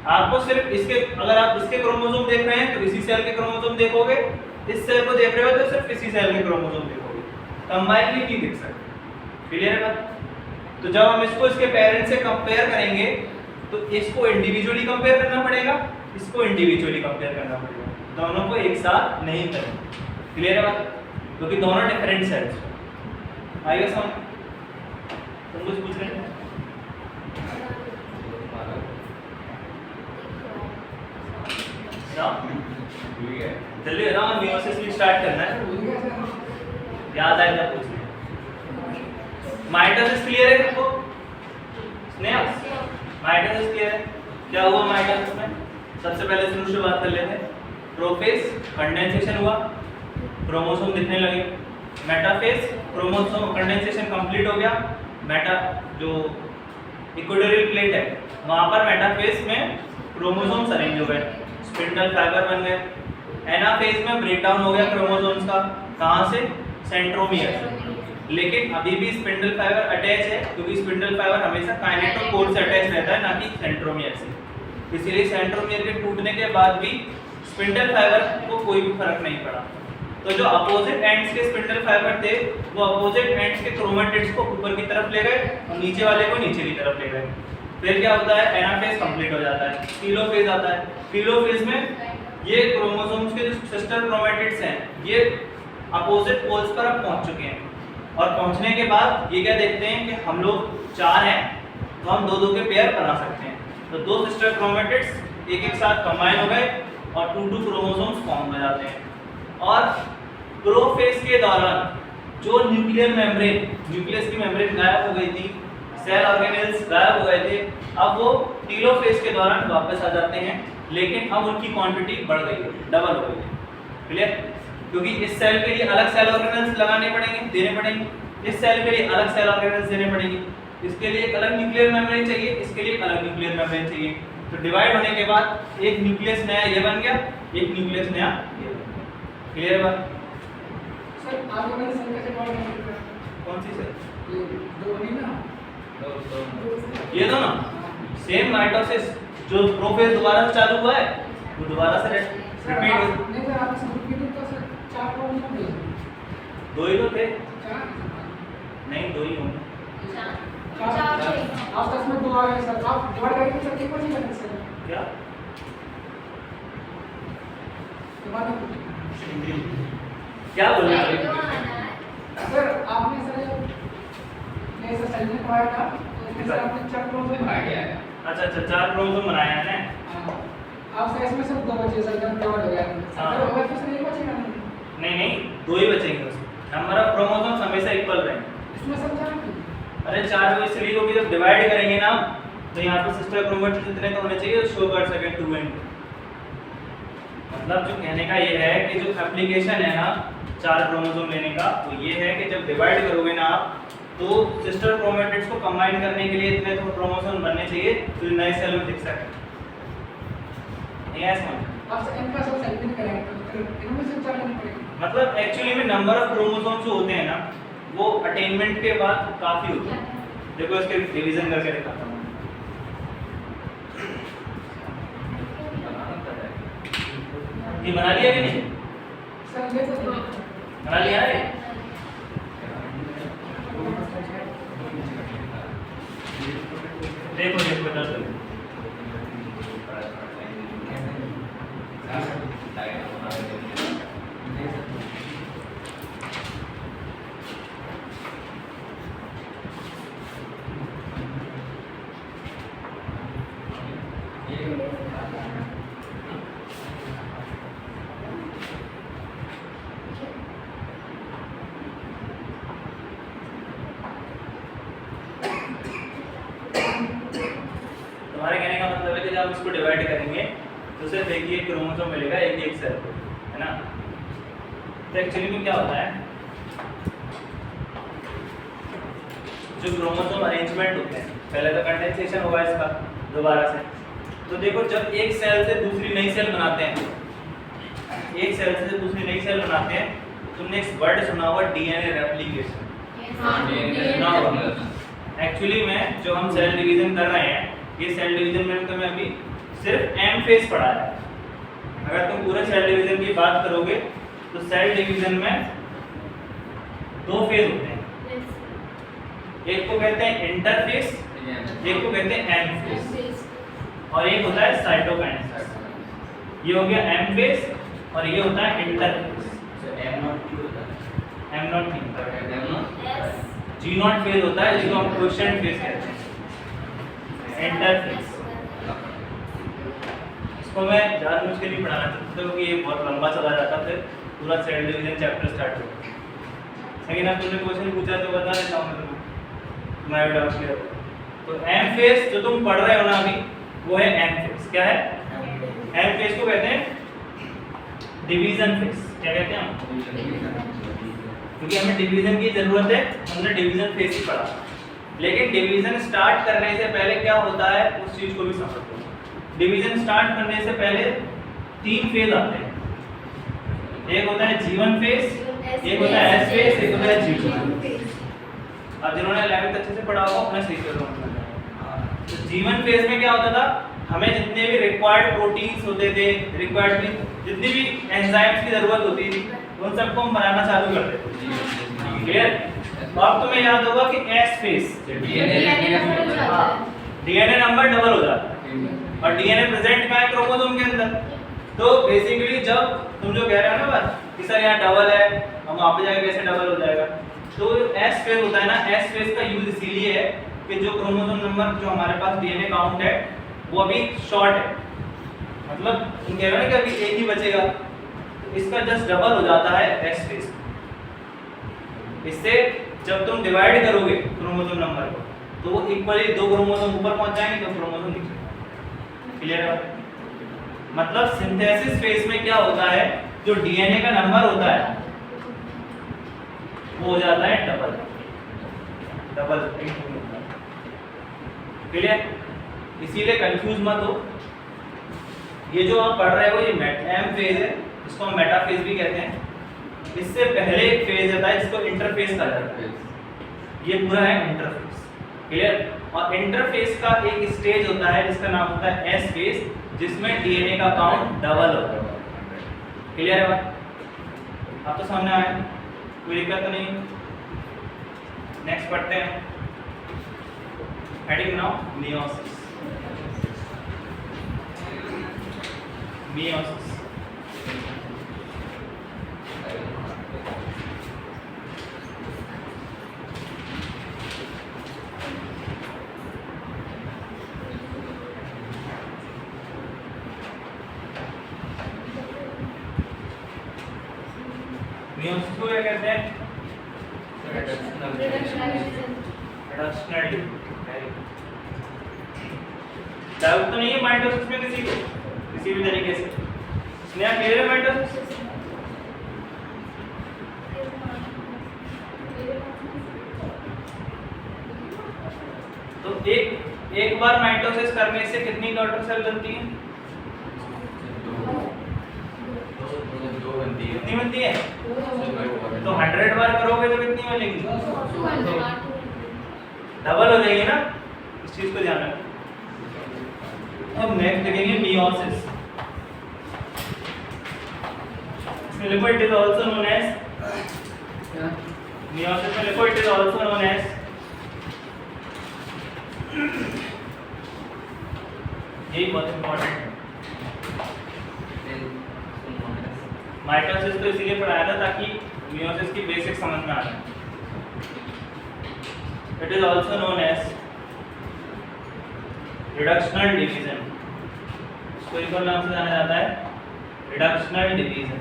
आपको सिर्फ इसके, अगर आप इसके क्रोमोसोम देख रहे हैं तो इसी सेल के क्रोमोसोम देखोगे, इस सेल को देख रहे हो तो सिर्फ इसी सेल के क्रोमोसोम देखोगे, कंबाइनली नहीं देख सकते। क्लियर है बात? तो जब हम इसको इसके पेरेंट से कंपेयर करेंगे तो इसको इंडिविजुअली कंपेयर करना पड़ेगा, इसको इंडिविजुअली कंपेयर करना पड़ेगा, दोनों को एक साथ नहीं करेंगे। क्लियर है बात? क्योंकि दोनों डिफरेंट सेल्स। आइए समझ, तुम कुछ पूछ रहे हैं? जल्दी बताओ, मियोसिस भी स्टार्ट करना है, याद आए तब पूछना। माइटोसिस क्लियर है तुमको? स्नेहा, माइटोसिस क्लियर है? क्या हुआ माइटोसिस में? सबसे पहले शुरू से बात कर लेते हैं। प्रोफेज, कंडेंसेशन हुआ, क्रोमोसोम दिखने लगे। मेटाफेज, क्रोमोसोम कंडेंसेशन कंप्लीट हो गया, मेटा जो इक्वेटोरियल प्लेट है वहां पर मेटाफेज में क्रोमोसोम्स अरेंज हो गए, स्पिंडल फाइबर बन गए। एनाफेज में ब्रेकडाउन हो गया क्रोमोसोम्स का, कहां से? सेंट्रोमियर से। लेकिन अभी भी स्पिंडल फाइबर अटैच है, क्योंकि स्पिंडल फाइबर हमेशा काइनेटोकोर से अटैच रहता है, ना कि सेंट्रोमियर से। इसीलिए सेंट्रोमियर के टूटने के बाद भी स्पिंडल फाइबर को कोई भी फर्क नहीं पड़ा। तो जो अपोजिट एंड्स के स्पिंडल फाइबर थे वो अपोजिट एंड्स के क्रोमेटिड्स को ऊपर की तरफ ले गए और नीचे वाले को नीचे की तरफ ले गए। फिर क्या होता है? एनाफेज कंप्लीट हो जाता है, टीलोफेज आता है। टीलोफेज में ये क्रोमोसोम्स के जो सिस्टर क्रोमेटिड्स हैं ये अपोजिट पोल्स पर अब पहुंच चुके हैं, और पहुंचने के बाद ये क्या देखते हैं कि हम लोग 4 हैं तो हम 2-2 के पेयर बना सकते हैं। तो 2 सिस्टर क्रोमेटिड्स एक साथ कंबाइन हो गए और 2-2 क्रोमोसोम्स फॉर्म हो जाते हैं। और प्रोफेज के दौरान जो न्यूक्लियर मेम्ब्रेन, न्यूक्लियस की मेम्ब्रेन गायब हो गई थी, सेल ऑर्गेनेल्स गायब हो गए थे, अब वो टीलोफेज के दौरान वापस आ जाते हैं, लेकिन अब उनकी क्वांटिटी बढ़ गई है, डबल हो गई है। क्लियर? क्योंकि इस सेल के लिए अलग सेल ऑर्गेनेल्स लगाने पड़ेंगे, देने पड़ेंगे, इस सेल के लिए अलग सेल ऑर्गेनेल्स देने पड़ेंगे, इसके लिए एक अलग न्यूक्लियर मेम्ब्रेन चाहिए, इसके लिए एक अलग न्यूक्लियर मेम्ब्रेन चाहिए। तो डिवाइड होने के बाद एक न्यूक्लियस नया ये बन गया, एक न्यूक्लियस नया ये बन गया। क्लियर है बात? सर आगे वाली सेल कैसे डिवाइड होंगे? कौन सी सेल? ये दो बनी ना, ये दो ना, सेम माइटोसिस जो प्रोफेज दोबारा से चालू हुआ है वो दोबारा से रिपीट हो। नहीं सर आपने सब रिपीट तो सर 4 क्रोमोसोम थे, 2 ही तो थे। 4 नहीं 2 ही होंगे। 4 आप 10 में 2 आ गए सर, आप डिवाइड करके सर एक बची है सर। क्या? क्या बोल रहे हो? सर आपने सर ने सर सेल में पढ़ाया था, तो उसमें सर आपने 4 क्रोमोसोम आ गया है। अच्छा 4 क्रोमोसोम बनाया है ना। आप सर इसमें सिर्फ 2 बचे सर, जब डिवाइड हो गया हाँ। सर, होगा तो सर एक बचेगा नहीं, नहीं 2 ही बचेंगे उसमें, नंबर ऑफ क्रोमोसोम्स हमेशा इक्वल रहेंगे। इसमें सर 4 थे। अरे 4 को इसलिए क्योंकि जब डिवाइड करेंगे ना तो यहाँ पर सिस्टर क्रोमेटिड्स इतने तो होने चाहिए, शो कर सके 2 and 2। मतलब जो कहने का ये है कि जो एप्लीकेशन है ना 4 क्रोमोसोम लेने का, वो ये है कि जब डिवाइड करोगे ना आप तो सिस्टर क्रोमेटिड्स को कंबाइन करने के लिए इतने तो क्रोमोसोम बनने चाहिए तो नए सेल में दिख सके। ये समझ? आप सर इनका सब सेल में करेंगे तो फिर इनमें से 4 लेने पड़ेंगे। मतलब एक्चुअली में नंबर ऑफ क्रोमोसोम्स जो होते हैं ना वो अटेनमेंट के बाद काफी होते हैं। देखो इसके रिवीजन करके दिखाता हूँ। ये बना लिया कि नहीं? सर ये तो बना लिया है? देखो देखो इधर से। डायग्राम बना देंगे। तुम्हारे कहने का मतलब है कि जब हम इसको डिवाइड करेंगे तो सिर्फ एक ही क्रोमोसोम मिलेगा एक सेल को, है ना। तो एक्चुअली में क्या होता है, जो क्रोमोसोम अरेंजमेंट होते हैं, पहले तो कंडेंसेशन हुआ इसका दोबारा से। तो देखो जब एक सेल से दूसरी नई सेल बनाते हैं, एक सेल से दूसरी नई सेल बनाते हैं, तुमने एक वर्ड सुना होगा डीएनए रेप्लिकेशन। एक्चुअली में जो हम सेल डिवीजन कर रहे हैं, ये सेल डिवीजन में तुम्हें अभी सिर्फ एम फेज पढ़ा है। अगर तुम पूरे सेल डिवीजन की बात करोगे तो सेल डिवीजन में दो फेज होते हैं, एक को कहते हैं इंटरफेस, एक को कहते हैं एम फेज, और एक होता है साइटोकाइनेसिस। ये हो गया एम फेज और ये होता है interphase. M not G naught phase होता है, जिसको हम क्वोशिएंट फेज कहते हैं, इंटरफेस। इसको मैं जानबूझ के नहीं पढ़ाना चाहता क्योंकि ये बहुत लंबा चला जाता, फिर पूरा सेल डिवीजन चैप्टर स्टार्ट होगा। लेकिन अब तुमने क्वेश्चन पूछा तो बता देता हूँ मैं तुम्हें डाउट क्लियर। तो एम फेज जो तुम पढ़ रहे हो ना अभी, वो है एम फेज। क्या है? एम फेज को कहते हैं डिवीजन फेज। क्या कहते हैं हम? क्योंकि हमें डिवीजन की जरूरत है, हमने डिवीजन फेज ही पढ़ा। लेकिन डिवीजन स्टार्ट करने से पहले क्या होता है उस चीज को भी समझते हैं। डिवीजन स्टार्ट करने से पहले तीन फेज आते हैं, एक होता है G1 फेज, एक होता है S फेज, एक होता है G2 फेज। अब जिन्होंने 11th अच्छे से पढ़ा होगा अपना सही से समझना। तो G1 फेज में क्या होता था, हमें जितने भी रिक्वायर्ड प्रोटीन्स होते थे, रिक्वायर्ड जितनी भी एंजाइम्स की जरूरत होती थी, उन सबको हम बनाना चालू करते थे। क्लियर? तो अब तुम्हें याद होगा कि S phase DNA number double हो जाता है, और डीएनए प्रेजेंट कहाँ है? क्रोमोसोम के अंदर। तो बेसिकली जब तुम जो कह रहे हो ना बात कि सर यहाँ डबल है, हम वहाँ पे जाके कैसे डबल हो जाएगा, तो एस फेज होता है ना, एस फेज का यूज इसीलिए है कि जो क्रोमोसोम नंबर जो हमारे पास डीएनए काउंट है वो अभी शॉर्ट है, मतलब तुम कह रहे हो ना कि अभी एक ही बचेगा, तो इसका जस्ट डबल हो जाता है एस फेज। इससे जब तुम डिवाइड करोगे क्रोमोसोम नंबर को तो वो इक्वली दो क्रोमोसोम ऊपर पहुंच जाएंगे, दो क्रोमोसोम नीचे। क्लियर है? मतलब सिंथेसिस फेज में क्या होता है, जो डीएनए का नंबर होता है वो हो जाता है डबल। क्लियर? इसीलिए कंफ्यूज मत हो। ये जो आप पढ़ रहे हो ये एम फेज है, इसको हम मेटाफेज भी कहते हैं। इससे पहले एक फेज आता है जिसको इंटरफेज कहा जाता है, ये पूरा है इंटरफेज। क्लियर? और इंटरफेज का एक स्टेज होता है जिसका नाम होता है एस फेज, जिसमें डीएनए का काउंट डबल होता है। क्लियर है बात? आप तो सामने आए, कोई दिक्कत तो नहीं। नेक्स्ट पढ़ते हैं, heading now meiosis. Meiosis meiosis को क्या कहते हैं? रिडक्शनल। डाउट तो नहीं है माइटोसिस में किसी को, किसी भी तरीके से? स्नेहा क्लियर है माइटोसिस? तो एक बार माइटोसिस करने से कितनी डॉटर सेल बनती है? कितनी बनती है? तो 100 बार करोगे तो कितनी बनेगी? डबल हो जाएगी ना, इस चीज को ध्यान रखना। अब नेक्स्ट देखेंगे मियोसिस। इसमें लिखो it is also known as, meiosis में लिखो it is also known as ये बहुत इंपॉर्टेंट है। माइटोसिस तो इसीलिए पढ़ाया था ताकि मियोसिस की बेसिक समझ में आ जाए। It is also known as reductional division. इसको एक और नाम से जाना जाता है reductional division.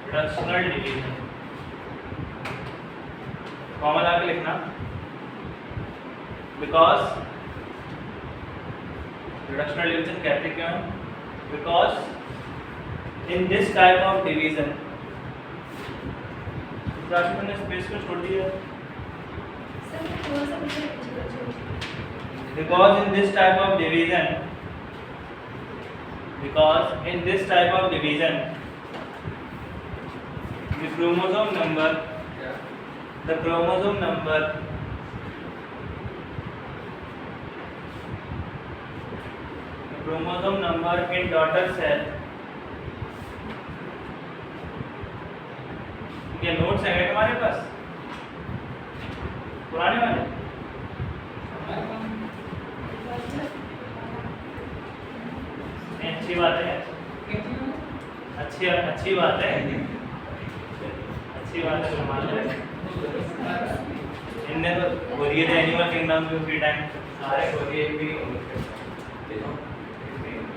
Reductional division formula आके लिखना, बिकॉज रिडक्शनल डिवीजन कहते क्यों हैं? Because in this type of division, राशि ने स्पेस को छोड़ दिया, सर थोड़ा सा पीछे because in this type of division, because in this type of division the chromosome number the chromosome number in daughter cell, ये नोट्स है तुम्हारे पास पुराने वाले? अच्छी बात है, अच्छी बात है, अच्छी बात है। मान लो इनने तो बोलिए थे एनिमल किंगडम में फ्री टाइम सारे बोलिए भी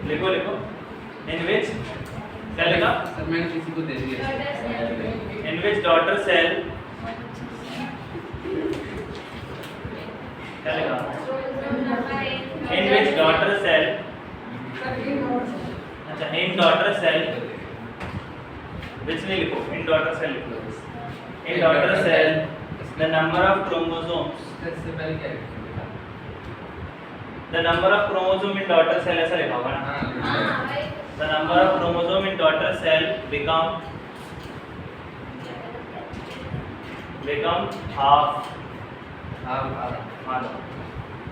लिखो इन विच क्या लिखा? सर मैंने किसी को दे दिया। इन विच डॉटर सेल क्या लिखा? इन विच डॉटर सेल, अच्छा इन डॉटर सेल विच नहीं लिखो, इन डॉटर सेल लिखो। In daughter cell the number of chromosomes, इससे पहले क्या लिखा? The number of chromosome in daughter cell ऐसा लिखा होगा ना? हाँ the number of chromosome in daughter cell become half,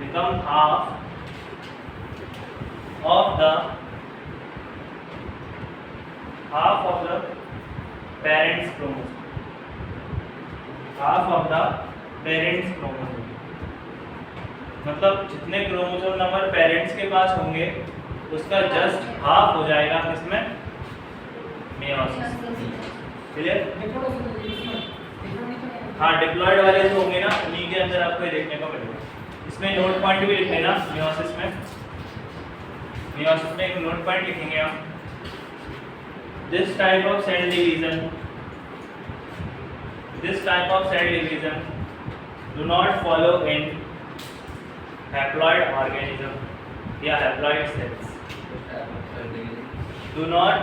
become half of the parents chromosome, half of the parents chromosome, मतलब जितने क्रोमोसोम नंबर पेरेंट्स के पास होंगे उसका जस्ट हाफ हो जाएगा किसमें? मेयोसिस। क्लियर? हाँ डिप्लॉयड वाले जो होंगे ना उन्हीं के अंदर आपको ये देखने को मिलेगा। इसमें नोट पॉइंट भी लिख लेना मेयोसिस में एक नोट पॉइंट लिखेंगे हम। This type of cell division do not follow in haploid organism या haploid cells, do not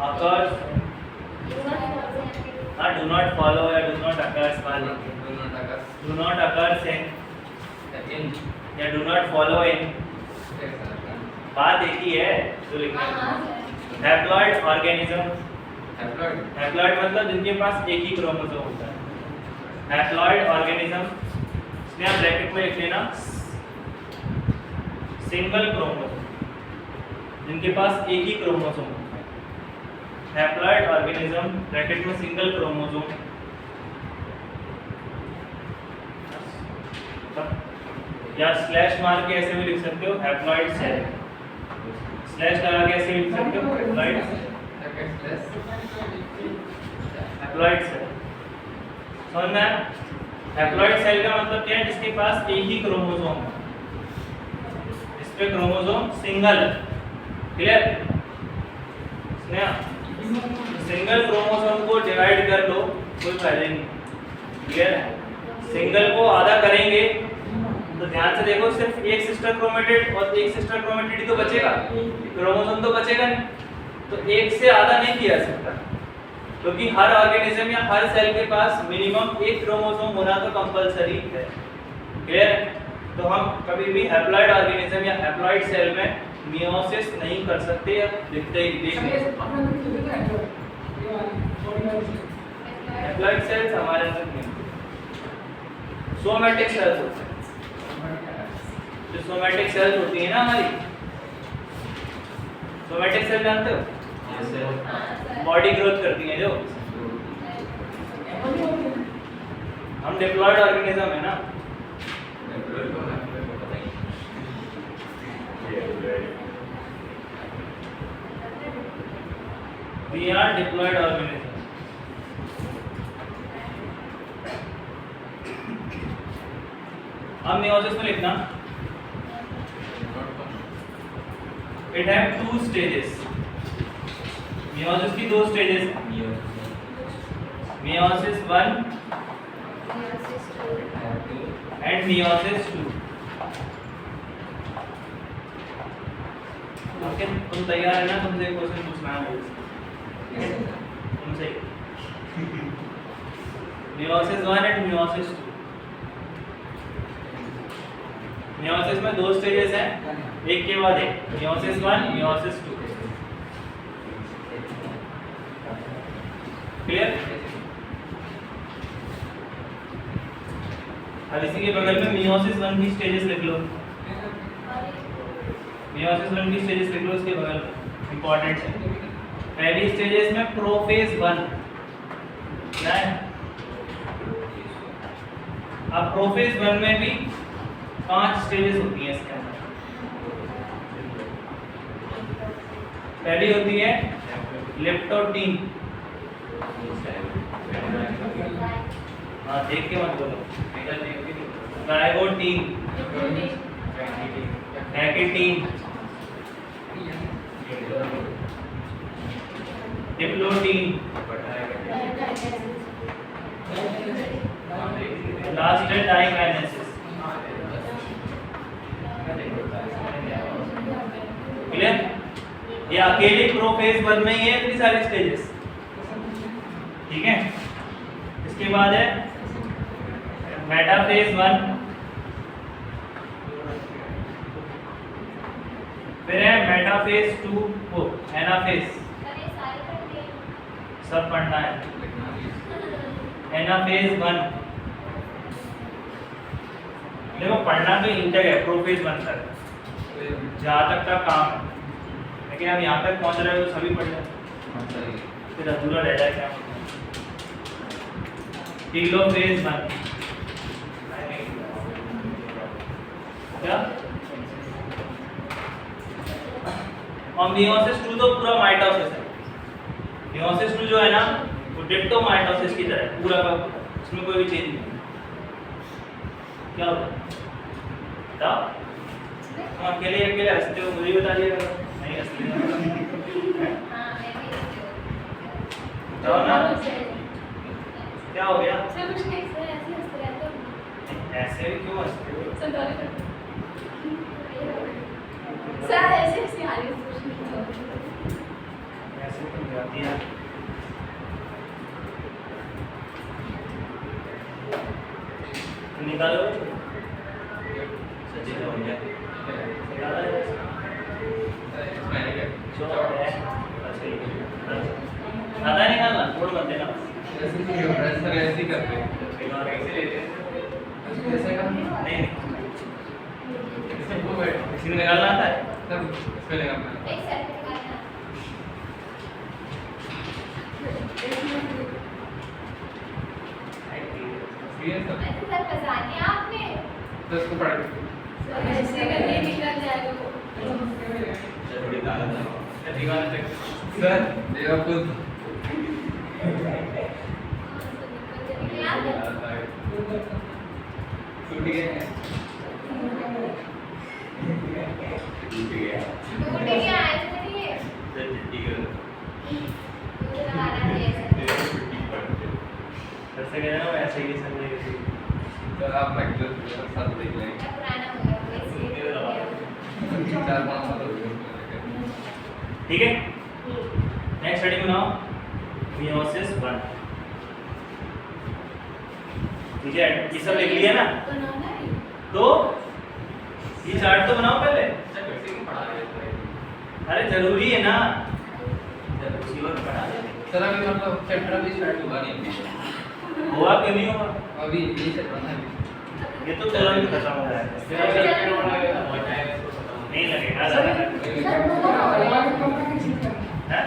occurs, do not follow या do not occurs वाले, do not occurs in या do not follow in, बात एक ही है जो लिखना है। हैप्लॉइड ऑर्गेनिज्म, हैप्लॉइड मतलब जिनके पास एक ही क्रोमोसोम होता है। हैप्लॉइड ऑर्गेनिज्म इसमें आप ब्रैकेट में लिख लेना सिंगल क्रोमोसोम, जिनके पास एक ही क्रोमोसोम होता है। हैप्लॉइड ऑर्गेनिज्म ब्रैकेट में सिंगल क्रोमोसोम, या स्लैश मार के ऐसे भी लिख सकते हो हैप्लॉइड सेल, स्लैश लगा के ऐसे भी लिख सकते हो हैप्लॉइड सेल। समझ में आया? हैप्लॉइड सेल का मतलब क्या है? जिसके पास एक ही क्रोमोसोम है, इस पे chromosome single. Clear? Single chromosome को डिवाइड कर लो कोई फायदा नहीं। क्लियर है? सिंगल को आधा करेंगे तो ध्यान से देखो सिर्फ एक सिस्टर क्रोमेटिड और एक सिस्टर क्रोमेटिड ही तो बचेगा, क्रोमोसोम तो बचेगा नहीं। तो एक से आधा नहीं किया जा सकता क्योंकि हर ऑर्गेनिज्म या हर सेल के पास मिनिमम एक क्रोमोसोम होना तो कंपलसरी है। क्लियर? तो हम कभी भी हैप्लॉइड ऑर्गेनिज्म या हैप्लॉइड सेल में मियोसिस नहीं कर सकते या दिखते ही देख हैप्लॉइड सेल्स हमारे अंदर नहीं, सोमैटिक सेल्स होते हैं। जो सोमैटिक सेल्स होती है ना हमारी, सोमैटिक सेल जानते हो? बॉडी ग्रोथ करती हैं जो, हम डिप्लॉयड ऑर्गेनिज्म है ना। We are diploid organisms. अब meiosis में लिखना इट हैव 2 स्टेजेस। meiosis की 2 स्टेजेस हैं, meiosis 1 एंड meiosis 2। ओके, तुम तैयार है ना? तुमसे एक क्वेश्चन पूछना है मुझे, तुमसे meiosis 1 एंड meiosis 2। meiosis में 2 स्टेजेस हैं, एक के बाद एक, meiosis 1 meiosis 2। क्लियर? अब इसी के बगल में meiosis 1 की स्टेजेस लिख लो, meiosis 1 की स्टेजेस लिख लो इसके बगल में, इंपॉर्टेंट है। पहली स्टेजेस में प्रोफेज 1 क्या है? अब प्रोफेज 1 में भी 5 स्टेजेस होती हैं इसके अंदर। पहली होती है लेप्टोटीन, हाँ देख के मत बोलो, जाइगोटीन, एक्टिन, डिप्लोटीन, लास्ट है डाइकाइनेसिस। क्लियर? ये अकेले प्रोफेज 1 में ही है इतनी सारी स्टेजेस, ठीक है? इसके बाद है मेटाफेज 1, फिर है मेटाफेज 2, वो एनाफेज, सब पढ़ना है। एनाफेज 1 देखो पढ़ना तो इंटर है प्रोफेज 1 तक, जहाँ तक का काम है, लेकिन हम यहाँ तक पहुँच रहे हो तो सभी पढ़ जाए, फिर अधूरा रह जाए क्या? टीलोफेज 1 क्या? और meiosis 2 तो पूरा माइटोसिस है। meiosis 2 जो है ना वो डिप्टो माइटोसिस की तरह है, पूरा का पूरा, इसमें कोई भी चेंज नहीं। क्या होता है बताओ? तुम अकेले अकेले हंसते हो, मुझे बता दिया करो। नहीं हंसते बताओ ना, क्या हो गया? ऐसे भी क्यों हंसते हो? ऐसे क्यों जाती है? निकालो सचिन हो गया, निकालो जो है आता है निकालना, छोड़ मत देना। ऐसे करते हैं। नहीं किसी ने निकालना आता है? तब इसमें निकालना है। सीरियस है? तो इसको पढ़ थोड़ी ताकत है, दीवार पे सर देवा खुद टूट गया है। ऐसे गया ना वैसे ही समझे। सर आप प्रैक्टिस साथ देख लेंगे। 4-5 साल हो गए। ठीक है, नेक्स्ट हेडिंग बनाओ meiosis 1। ठीक है, ये सब लिख लिया ना, तो ये चार्ट तो बनाओ पहले। अरे जरूरी है ना, उसी वक्त पढ़ा देते। सर अभी मतलब चैप्टर अभी स्टार्ट हुआ नहीं हुआ क्यों नहीं हुआ? अभी यही चल रहा है। ये तो तुरंत खत्म हो जाएगा, नहीं लगेगा ज़्यादा। हैं?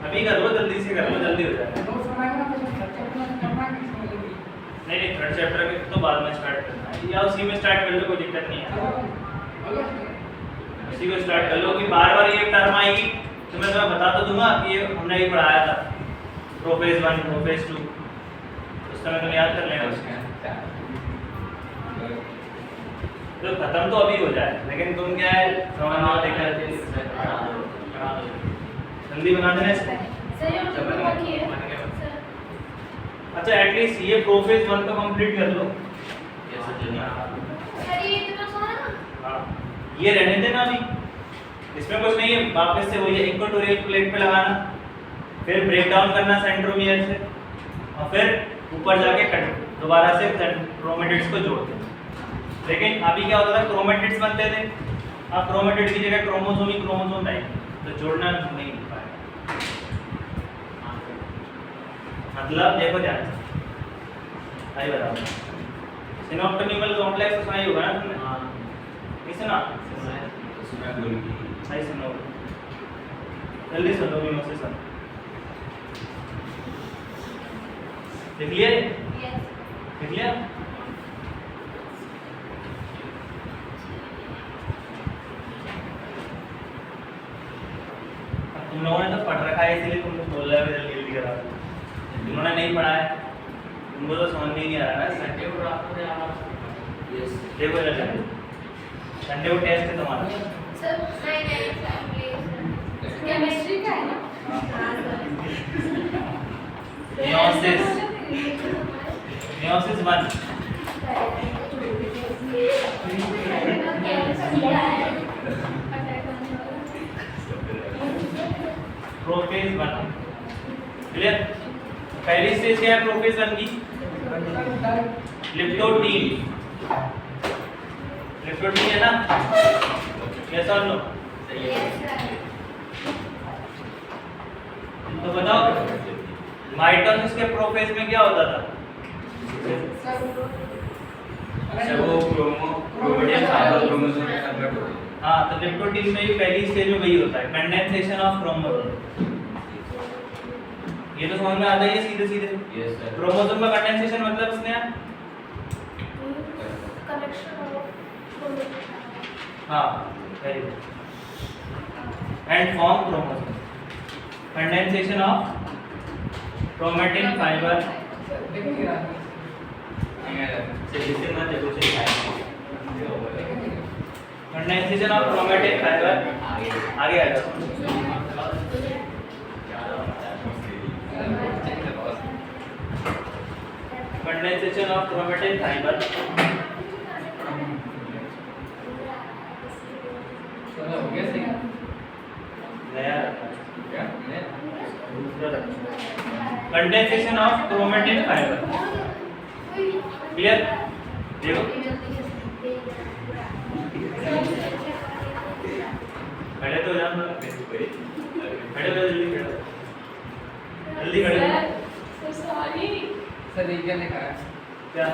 अभी कर लो, जल्दी से कर लो, जल्दी हो जाएगा। नहीं थर्ड चैप्टर के तो बाद में स्टार्ट करना है, या उसी में स्टार्ट कर लो, कोई दिक्कत नहीं है। उसी को स्टार्ट कर लो कि बार बार ये टर्म आएगी तो मैं तुम्हें बता तो दूंगा कि ये हमने ही पढ़ाया था, प्रोफेज 1 प्रोफेज 2, उस समय तुम याद कर लेना। तो खत्म तो अभी हो जाए, लेकिन तुम क्या है समझना देखा जल्दी बना देना इसको। सर ये तो बाकी है सर। अच्छा एटलीस्ट ये प्रोफेज 1 तो कंप्लीट कर लो। सर ये इतना सारा ना। हाँ ये रहने देना अभी, इसमें कुछ नहीं है, वापस से वही इक्वेटोरियल प्लेट पे लगाना, फिर ब्रेक डाउन करना सेंट्रोमियर से, और फिर ऊपर जाके कट दोबारा से क्रोमेटिड्स को जोड़ते। लेकिन अभी क्या होता था, क्रोमेटिड्स बनते थे, अब क्रोमेटिड की जगह क्रोमोसोम ही क्रोमोसोम टाइप, तो जोड़ना नहीं हो पाएगा। मतलब देखो ध्यान से, आई बताओ सिनोप्टिकल कॉम्प्लेक्स तो सुना ही होगा ना तुमने? नहीं सुना? सही सुनो, जल्दी सुनो, मुझसे सुनो। देख लिया? यस। देख लिया? तुम लोगों ने तो पढ़ रखा है, इसलिए तुम लोग बोल रहे हो जल्दी जल्दी करा दो। तुमने नहीं पढ़ा है, तुमको तो समझ में ही नहीं आ रहा ना। देखो जरा, संडे को टेस्ट है तुम्हारा। सर नहीं सर प्लीज। केमिस्ट्री का है ना? हां सर। Meiosis 1 prophase 1 clear. पहली स्टेज क्या है प्रोफेज 1 की? लिप्टोटीन। लिप्टोटीन है ना? यस और नो? Yes sir. तो बताओ माइटोसिस के प्रोफेज में क्या होता था? वो क्रोमेटिन फाइबर क्रोमोसोम में कन्वर्ट होते हैं। हाँ तो लिप्टोटीन में ही पहली स्टेज में वही होता है, कंडेंसेशन ऑफ क्रोमोसोम। ये तो समझ में आता है सीधे सीधे। Yes sir. क्रोमोसोम का कंडेंसेशन मतलब इसने कलेक्शन ऑफ हाँ very good, and form chromosome, condensation of chromatin fibre. देखेंगे रात में। कंडेंसेशन ऑफ क्रोमेटिन फाइबर, आगे आ जाओ। कंडेंसेशन ऑफ क्रोमेटिन फाइबर, चलो हो गया सही। नया क्या? Condensation of chromatin fibre, clear? देखो खड़े तो हो जाओ, खड़े हो जाओ, जल्दी खड़े हो। जल्दी खड़े हो। सॉरी सर ये क्या लिखा है? क्या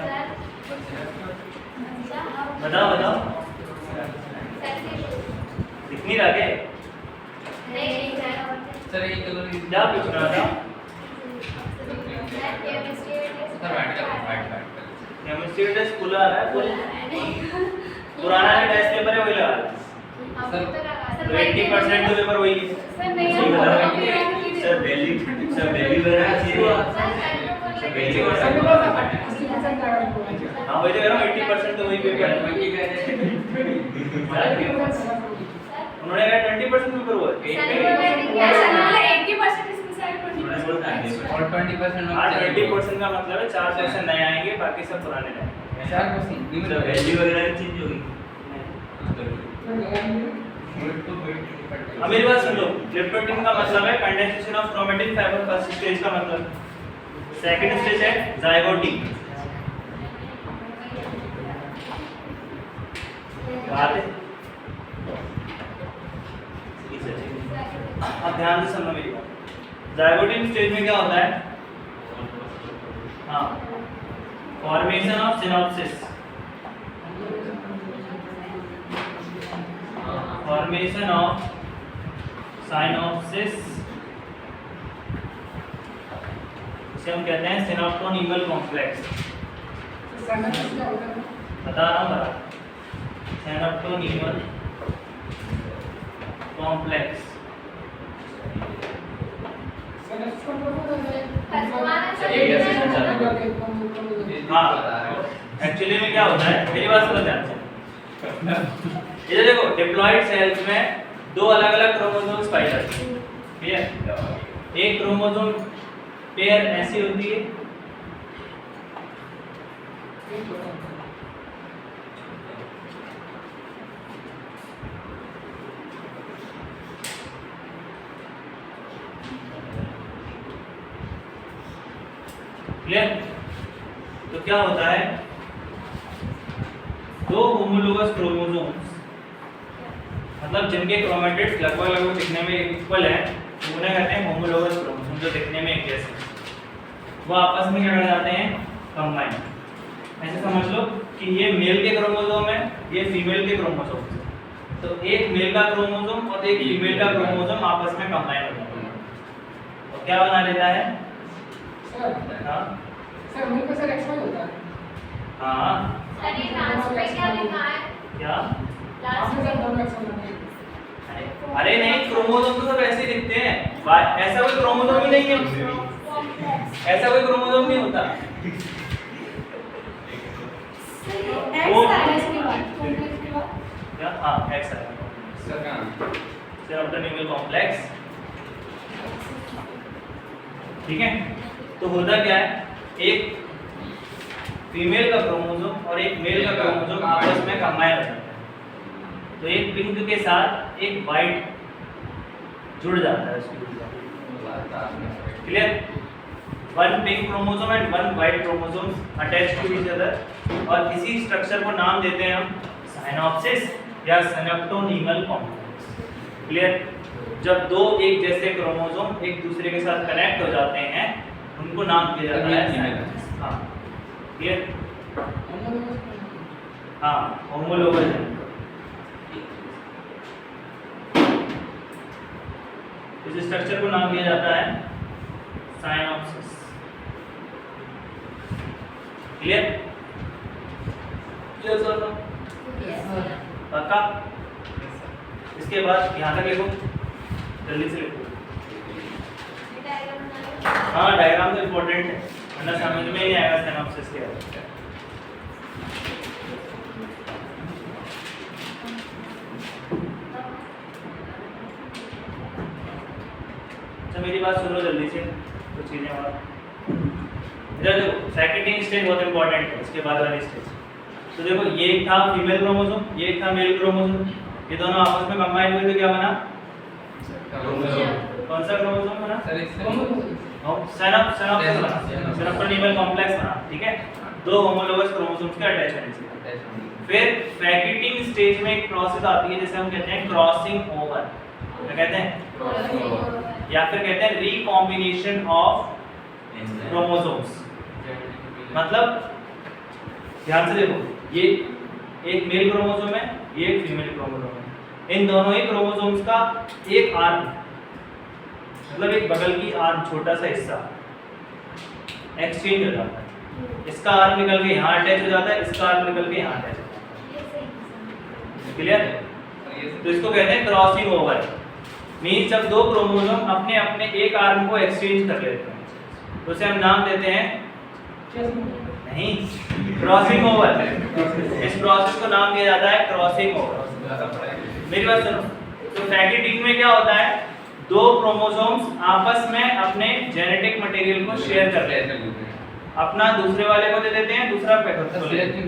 बताओ बताओ, दिख नहीं रहा क्या? सर ये कलर क्या पूछ रहा था? सर वाइट केमिस्ट्री टेस्ट खुला आ रहा है, फुल पुराना टेस्ट पेपर है वही लगा रहा है। तो 80% तो पेपर वही है। सही बता रहा हूँ। सर दिल्ली वगैरह चाहिए। हाँ वही तो कह रहा हूँ, 80% तो वही पेपर है। उन्होंने कहा 20% पेपर हुआ और 20% हाँ 20% का मतलब है 4% नए आएंगे, बाकी सब पुराने रहेंगे। 4% वैल्यू वगैरह चेंज होगी। अब मेरी बात सुन लो, लिप्टोटीन का मतलब है condensation of chromatin fibre, first stage का मतलब। सेकंड स्टेज है जाइगोटी। बात है अब ध्यान से सुनो मेरी बात। जाइगोटिन स्टेज में क्या होता है? हाँ formation of synopsis, formation of synopsis, इसे हम कहते हैं सिनॉप्टोनीमल कॉम्प्लेक्स। बता रहा हूँ सिनॉप्टोनीमल कॉम्प्लेक्स। हाँ एक्चुअली में क्या होता है, मेरी बात सुनो ध्यान से। ये देखो डिप्लॉयड सेल्स में दो अलग-अलग क्रोमोसोम्स पाए जाते हैं, क्लियर? एक क्रोमोसोम पेयर ऐसी होती है, क्लियर? तो क्या होता है, दो होमोलोगस क्रोमोसोम्स मतलब जिनके क्रोमैटिड्स लगभग दिखने में इक्वल है, तो उन्हें कहते हैं होमोलोगस क्रोमोसोम, जो दिखने में एक जैसे, वो आपस में क्या कर जाते हैं, कंबाइन। ऐसे समझ लो कि ये मेल के क्रोमोसोम है, ये फीमेल के क्रोमोसोम है, तो एक मेल का क्रोमोसोम और एक फीमेल का क्रोमोसोम आपस में कंबाइन हो जाते हैं, तो क्या बना लेता है? सर हाँ सर मेरे को सर एक्सवाई होता है। हाँ सर ये लास्ट में क्या लिखा है? क्या? आपने सर दोनों एक्सवाई बनाए। अरे नहीं, क्रोमोसोम तो सब ऐसे ही दिखते हैं, ऐसा कोई क्रोमोसोम ही नहीं है, ऐसा कोई क्रोमोसोम नहीं होता। क्या? हाँ एक्स है, सर कहाँ? सेरोटोनिन कॉम्प्लेक्स, ठीक है? तो होता क्या है, एक फीमेल का क्रोमोसोम और एक मेल का क्रोमोसोम आपस में कंबाइन हो जाता है, तो एक पिंक के साथ एक वाइट जुड़ जाता है उसके, clear? One pink chromosome and one white chromosome attached to each other, और इसी स्ट्रक्चर को नाम देते हैं हम साइनॉप्सिस या सिनेप्टोनीमल कॉम्प्लेक्स, क्लियर? जब दो एक जैसे क्रोमोसोम एक दूसरे के साथ कनेक्ट हो जाते हैं, उनको नाम दिया जाता है साइनॉप्सिस। हाँ क्लियर? हाँ होमोलोगस है। इस स्ट्रक्चर को नाम दिया जाता है साइनॉप्सिस, क्लियर? यस और नो? पक्का? इसके बाद यहाँ तक लिखो, जल्दी से लिखो। हाँ डायग्राम तो इम्पोर्टेंट है, वरना समझ में नहीं आएगा सिनॉप्सिस क्या है। अच्छा मेरी बात सुनो जल्दी से, कुछ चीजें और इधर देखो, सेकंड स्टेज बहुत इंपॉर्टेंट है, इसके बाद वाली स्टेज। तो देखो ये एक था फीमेल क्रोमोसोम, ये एक था मेल क्रोमोसोम, ये दोनों आपस में कंबाइन हुए तो क्या बना? कौन सा क्रोमोसोम बना? सेरोटोनिन कॉम्प्लेक्स बना, ठीक है? दो होमोलोगस क्रोमोसोम्स के अटैच होने से। फिर पैकेटिंग स्टेज में एक प्रोसेस आती है जिसे हम कहते हैं क्रॉसिंग ओवर, क्या कहते हैं? या फिर कहते हैं रिकॉम्बिनेशन ऑफ क्रोमोसोम्स। मतलब ध्यान से देखो, ये एक मेल क्रोमोसोम है, ये एक फीमेल क्रोमोसोम है, इन दोनों ही क्रोमोसोम्स का एक आर्म, मतलब एक बगल की आर्म, छोटा सा हिस्सा एक्सचेंज हो जाता है, इसका आर्म निकल के यहाँ अटैच हो जाता है, इसका आर्म निकल के यहाँ अटैच हो जाता है, क्लियर? तो इसको कहते हैं क्रॉसिंग ओवर। मींस जब दो क्रोमोसोम अपने अपने एक आर्म को एक्सचेंज कर लेते हैं, तो उसे हम नाम देते हैं नहीं, क्रॉसिंग ओवर। इस प्रोसेस को नाम दिया जाता है क्रॉसिंग ओवर। मेरी बात सुनो, तो पैकेटिंग में क्या होता है, दो क्रोमोसोम्स आपस में अपने जेनेटिक मटेरियल को शेयर कर लेते हैं, अपना दूसरे वाले को दे देते हैं, दूसरा पैकेट को ले लेते हैं,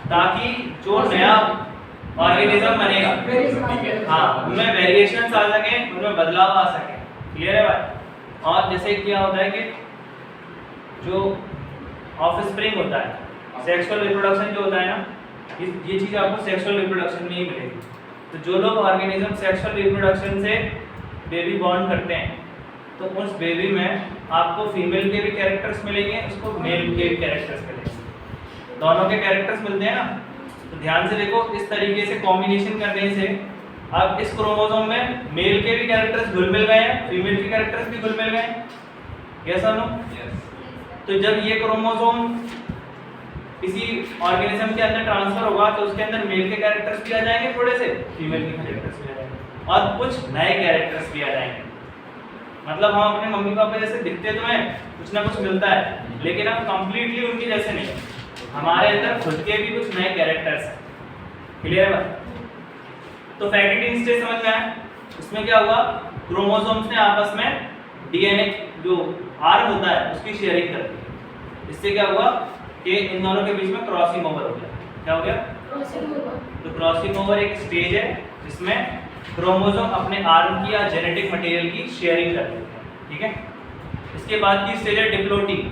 ताकि जो नया ऑर्गेनिज्म बनेगा, हाँ उनमें वेरिएशंस आ सके, उनमें बदलाव आ सके, क्लियर है बात? और जैसे क्या होता है कि जो ऑफस्प्रिंग होता है, सेक्सुअल रिप्रोडक्शन जो होता है ना, ये चीज आपको सेक्सुअल रिप्रोडक्शन में ही मिलेगी। तो जो लोग ऑर्गेनिज्म सेक्सुअल रिप्रोडक्शन से बेबी बॉर्न करते हैं, तो उस बेबी में आपको फीमेल के भी कैरेक्टर्स मिलेंगे, उसको मेल के भी कैरेक्टर्स मिलेंगे, दोनों के कैरेक्टर्स मिलते हैं ना। तो ध्यान से देखो, इस तरीके से कॉम्बिनेशन करने से अब इस क्रोमोसोम में मेल के भी कैरेक्टर्स घुल मिल गए हैं, फीमेल के कैरेक्टर्स भी घुल मिल गए हैं, यस और नो? तो जब ये क्रोमोसोम किसी ऑर्गेनिज्म के अंदर ट्रांसफर होगा, तो उसके अंदर मेल के कैरेक्टर्स भी आ जाएंगे, थोड़े से फीमेल के कैरेक्टर्स भी आ जाएंगे, और कुछ नए कैरेक्टर्स भी आ जाएंगे। मतलब हम अपने मम्मी पापा जैसे दिखते तो हैं, कुछ ना कुछ मिलता है, लेकिन हम कंप्लीटली उनके जैसे नहीं, हमारे अंदर खुद के भी कुछ नए कैरेक्टर्स हैं। क्लियर है बात? तो फैक्टिंग स्टेज समझ में आया? उसमें क्या हुआ, क्रोमोसोम्स ने आपस में डीएनए जो आर्म होता है उसकी शेयरिंग कर दी। इससे क्या हुआ कि इन दोनों के बीच में क्रॉसिंग ओवर हो गया। क्या हो गया? तो क्रॉसिंग ओवर एक स्टेज है जिसमें क्रोमोसोम अपने आर्म की या जेनेटिक मटेरियल की शेयरिंग करते हैं। ठीक है, इसके बाद की स्टेज है डिप्लोटिंग।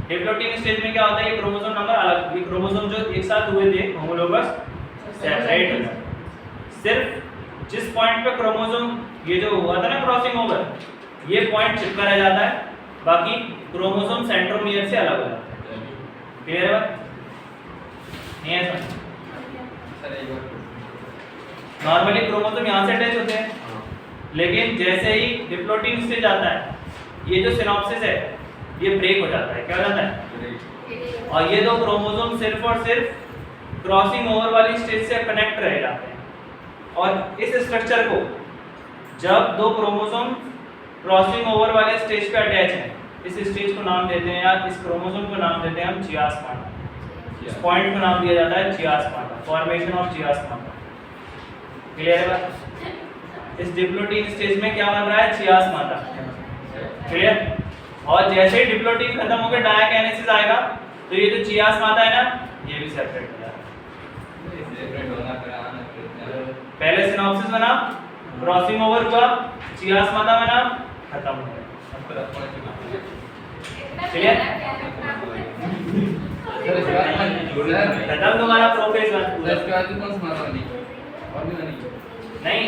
डिप्लोटिंग स्टेज में क्या होता है, ये क्रोमोसोम नंबर अलग, ये क्रोमोसोम जो एक साथ हुए थे होमोलोगस सेपरेट हो जाते हैं। सिर्फ जिस पॉइंट पे क्रोमोसोम ये जो हुआ था ना क्रॉसिंग ओवर, ये पॉइंट चिपका रह जाता है, बाकी क्रोमोसोम सेंट्रोमियर से अलग हो जाता है। क्लियर है बात? नहीं है समझ? सर एक बार नॉर्मली क्रोमोसोम यहाँ से अटैच होते हैं, लेकिन जैसे ही डिप्लोटिंग स्टेज आता है, ये जो सिनॉप्सिस है ये ब्रेक हो जाता है। क्या हो जाता है? और ये दो क्रोमोसोम सिर्फ और सिर्फ क्रॉसिंग ओवर वाली स्टेज से कनेक्ट रह जाते हैं। और इस स्ट्रक्चर को जब दो क्रोमोसोम क्रॉसिंग ओवर वाले स्टेज पे अटैच हैं, इस स्टेज को नाम देते हैं या इस क्रोमोसोम को नाम देते हैं हम चियास्माटा। इस पॉइंट को नाम दिया जाता है चियास्माटा, फॉर्मेशन ऑफ चियास्माटा। क्लियर है बात? इस डिप्लोटिंग स्टेज में क्या बन रहा है? चियास्माटा। क्लियर? और जैसे ही डिप्लोटिंग खत्म होकर डायकाइनेसिस आएगा तो ये जो चियास्माटा है ना, ये भी सेपरेट हो जाएगा। पहले सिनॉप्सिस बना, क्रॉसिंग ओवर हुआ, चियास्माटा बना, खत्म हो गया। क्लियर? खत्म तुम्हारा प्रोफेस नहीं।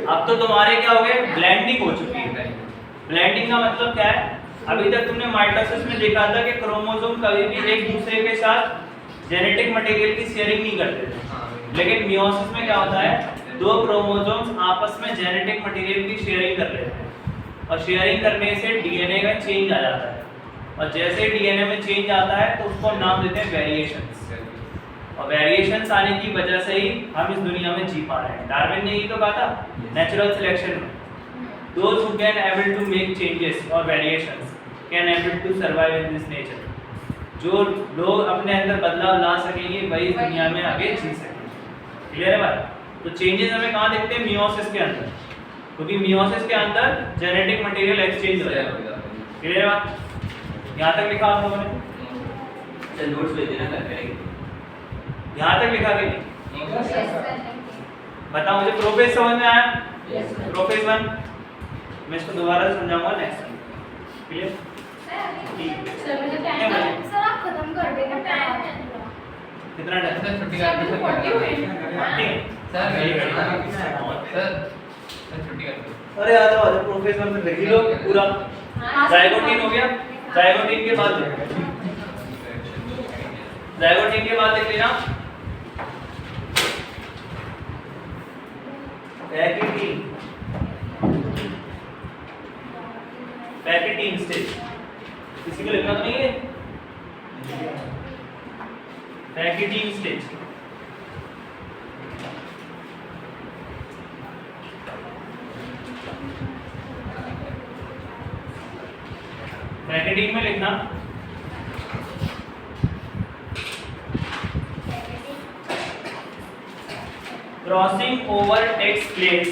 अब तो तुम्हारे क्या हो गए, ब्लेंडिंग हो चुकी है। ब्लेंडिंग का मतलब क्या है? अभी तक तुमने माइटोसिस में देखा था कि क्रोमोसोम कभी भी एक दूसरे के साथ जेनेटिक मटेरियल की शेयरिंग नहीं करते थे, लेकिन मियोसिस में क्या होता है, दो क्रोमोसोम्स आपस में जेनेटिक मटेरियल की शेयरिंग कर लेते हैं और शेयरिंग करने से डीएनए का चेंज आ जाता है। और जैसे डीएनए में चेंज आता है तो उसको हम नाम देते हैं वेरिएशंस। और वेरिएशंस आने की वजह से ही हम इस दुनिया में जी पा रहे हैं। डार्विन ने ये तो कहा था नेचुरल सिलेक्शन में, those who can able to make changes or variations can able to survive in this nature। जो लोग अपने अंदर बदलाव ला सकेंगे वही दुनिया में आगे जी सकेंगे। क्लियर है बात? तो चेंजेस हमें कहाँ देखते हैं? मियोसिस के अंदर, क्योंकि मियोसिस के अंदर जेनेटिक मटेरियल एक्सचेंज हो जाएगा। क्लियर है बात? यहाँ तक लिखा आप लोगों ने? नोट्स भेज देना करके। यहाँ तक लिखा कि बताओ मुझे प्रोफेस समझ में आया? प्रोफेस 1 मैं इसको दोबारा समझाऊंगा नेक्स्ट टाइम। क्लियर? सर आप खत्म कर देना टाइम है। कितना टाइम? सर छुट्टी कर दो। सर छुट्टी कर दो। अरे आ जाओ प्रोफेस 1 में लिख लो पूरा। जाइगोटीन हो गया, जाइगोटीन के बाद जाइगोटीन के बाद लिख लेना पैकेटीन। पैकेटीन स्टेज किसी को लिखना तो नहीं है? पैकेटीन स्टेज पैकेटीन में लिखना crossing over takes place.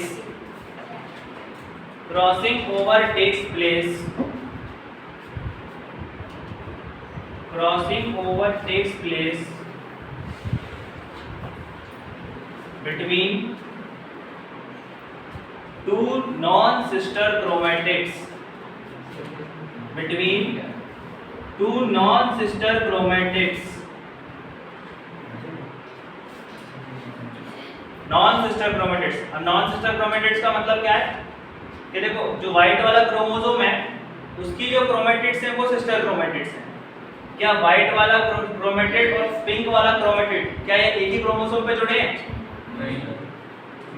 Crossing over takes place. Crossing over takes place between two non-sister chromatids. Between two non-sister chromatids. Non-sister chromatids। अब non-sister chromatids का मतलब क्या है कि देखो जो व्हाइट वाला क्रोमोसोम है उसकी जो क्रोमेटिड्स हैं वो सिस्टर क्रोमेटिड्स हैं। क्या व्हाइट वाला क्रोमेटिड और पिंक वाला क्रोमेटिड क्या ये एक ही क्रोमोसोम पे जुड़े हैं? नहीं।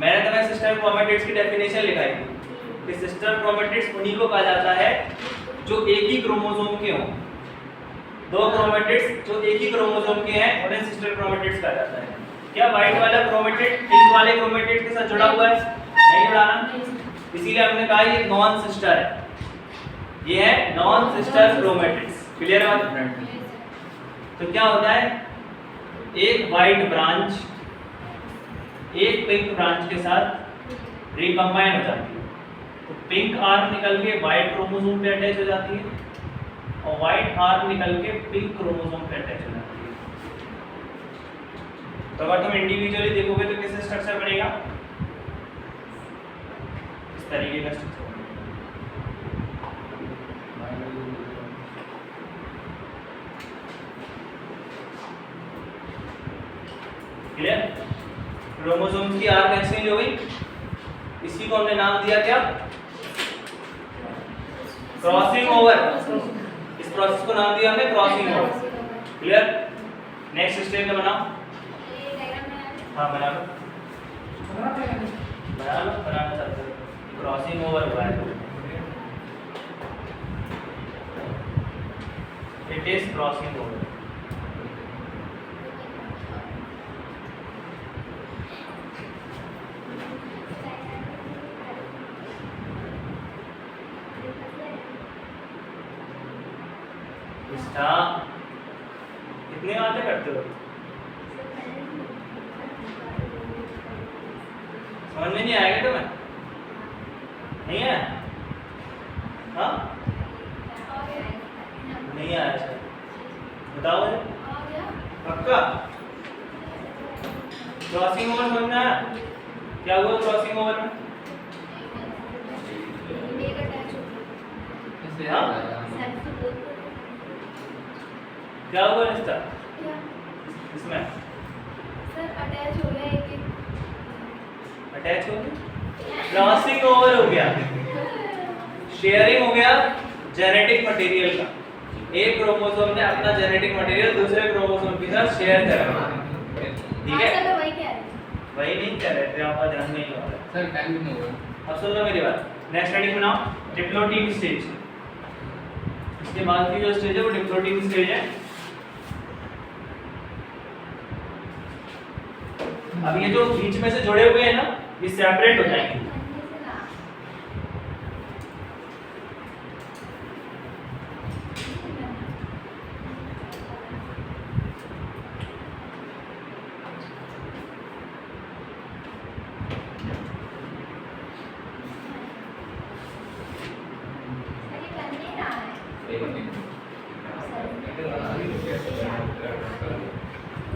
मैंने तुम्हें सिस्टर क्रोमेटिड्स की डेफिनेशन लिखाई कि सिस्टर क्रोमेटिड्स उन्हीं को कहा जाता है जो एक ही क्रोमोसोम के हों। दो क्रोमेटिड्स जो एक ही क्रोमोसोम के हैं उन्हें सिस्टर क्रोमेटिड्स कहा जाता है। क्या व्हाइट वाला क्रोमेटिड पिंक वाले क्रोमेटिड के साथ जुड़ा हुआ है? नहीं जुड़ा ना, इसीलिए हमने कहा ये नॉन सिस्टर है। ये है नॉन सिस्टर क्रोमेटिड्स। क्लियर है बात? तो क्या होता है, एक वाइट ब्रांच एक पिंक ब्रांच के साथ रिकम्बाइन हो जाती है। तो पिंक आर्म निकल के वाइट क्रोमोसोम पे अटैच हो जाती है और वाइट आर्म निकल के पिंक क्रोमोसोम पे अटैच हो जाती है। तो अगर तुम इंडिविजुअली देखोगे तो कैसे स्ट्रक्चर बनेगा, इस तरीके का स्ट्रक्चर क्लियर। क्रोमोसोम्स की आर्म एक्सचेंज हो गई, इसी को हमने नाम दिया क्या, क्रॉसिंग ओवर। इस प्रोसेस को नाम दिया हमने crossing over. Clear. Next stage में बनाओ। हाँ बना लो, बनाना चाहते हो, क्रॉसिंग ओवर हुआ है, इट इज क्रॉसिंग ओवर। कितने बातें करते हो, समझ में नहीं आएगा तुम्हें, नहीं है? हाँ नहीं आया, अच्छा बताओ मुझे, पक्का? क्रॉसिंग ओवर समझ में आया? क्या हुआ क्रॉसिंग ओवर में? क्या हुआ रिश्ता इसमें? सर अटैच हो गया, एक अटैच हो गया, क्रॉसिंग ओवर हो गया, शेयरिंग हो गया जेनेटिक मटेरियल का। एक क्रोमोसोम ने अपना जेनेटिक मटेरियल दूसरे क्रोमोसोम के साथ शेयर करा, ठीक है? सर वही कह रहे हैं, वही नहीं कह रहे थे, आपका ध्यान नहीं हो रहा सर टाइम कितना हुआ? अब सुन लो मेरी बात। नेक्स्ट हेडिंग बनाओ, डिप्लोइडिंग स्टेज। इसके बाद की जो स्टेज है वो डिप्लोइडिंग स्टेज है। अब ये जो बीच में से जुड़े हुए हैं ना, ये सेपरेट हो जाएंगे।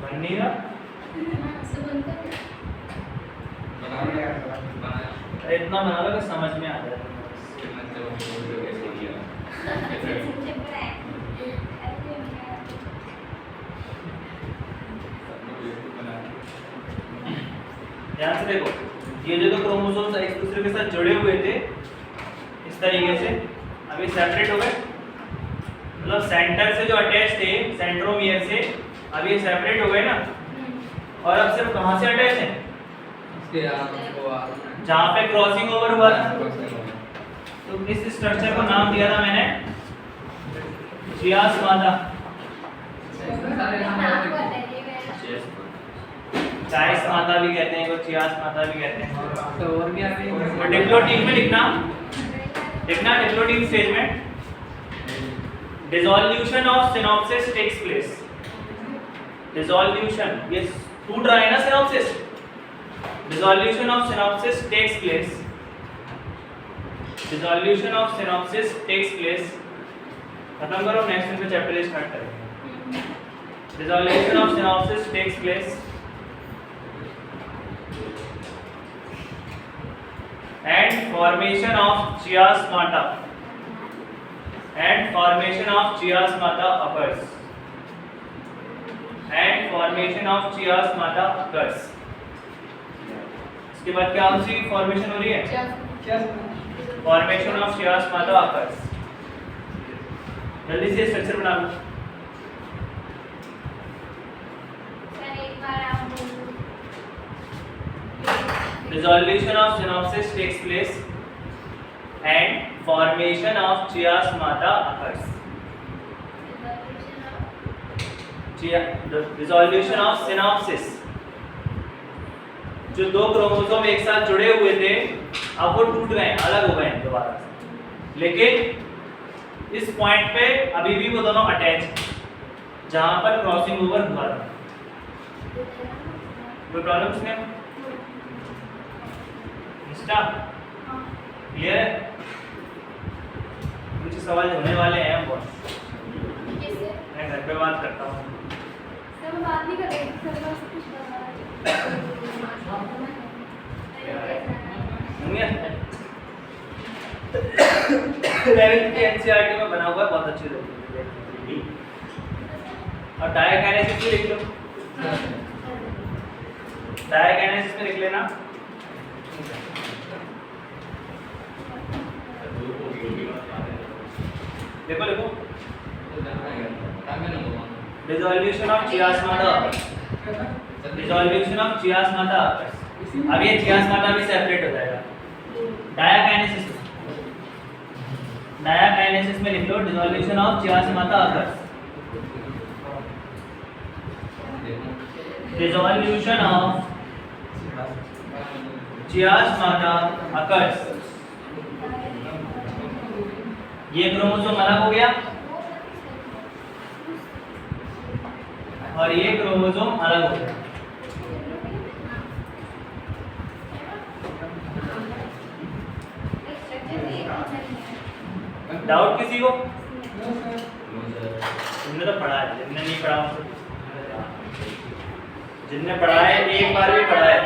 बन नहीं रहा, इतना बना लो कि समझ में आ जाए। ध्यान से देखो, ये जो क्रोमोसोम्स एक दूसरे के साथ जुड़े हुए थे इस तरीके से, अब ये सेपरेट हो गए, मतलब सेंटर से जो अटैच थे सेंट्रोमियर से, अब ये सेपरेट हो गए ना, और अब सिर्फ कहाँ से अटैच है, जहाँ पे क्रॉसिंग ओवर हुआ था। तो इस स्ट्रक्चर को नाम दिया था मैंने चियास्माटा। चायस्माटा भी कहते हैं, को चियास्माटा भी कहते हैं। तो और भी आ रही है। तो डिप्लोइडिंग में लिखना डिप्लोइडिंग स्टेज में dissolution of synapsis takes place. Dissolution, ये टूट रहा है ना synapsis, dissolution of synapsis takes place. Dissolution of synapsis takes place. खत्म करो, नेक्स्ट पे चैप्टर स्टार्ट करेंगे। Dissolution of synapsis takes place and formation of chiasmata occurs इसके बाद क्या सी फॉर्मेशन हो रही है, फॉर्मेशन ऑफ चियास्माटा occurs। जल्दी से स्ट्रक्चर बना लो। सर एक बार आप बोलो। Dissolution of synapses takes place and formation of chiasmata occurs. Dissolution of synapses, जो दो क्रोमोसोम एक साथ जुड़े हुए थे अब वो टूट गए, अलग हो गए दोबारा से, लेकिन इस पॉइंट पे अभी भी वो दोनों अटैच हैं। जहां पर क्रॉसिंग ओवर हुआ था। कोई प्रॉब्लम इसमें? इंस्टा क्लियर है? कुछ सवाल होने वाले हैं बहुत, मैं घर पे बात करता हूँ। बात नहीं कर रहे सर, बस कुछ बता इलेवेंथ के एनसीईआरटी में बना हुआ है, बहुत अच्छी रहेगी। और डायकाइनेसिस भी लिख लो, डायकाइनेसिस में लिख लेना। देखो लिखो, डिसॉल्यूशन ऑफ चियास्माटा, डिसॉल्यूशन ऑफ चियास्माटा। अब ये चियास्माटा भी सेपरेट हो जाएगा। डायकाइनेसिस, डायकाइनेसिस में लिख लो dissolution of chiasmata occurs, dissolution of chiasmata occurs. ये क्रोमोसोम अलग हो गया और ये क्रोमोसोम अलग हो गया। डाउट किसी को? तुमने तो पढ़ा है, जिनने नहीं पढ़ा जिनने पढ़ा है एक बार भी पढ़ा है।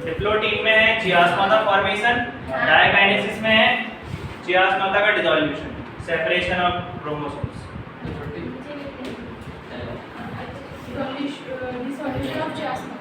डिप्लोटीन में है चियास्माटा फॉर्मेशन, डायकाइनेसिस में है चियास्माटा का dissolution, separation of chromosomes. Dissolution of चियास्माटा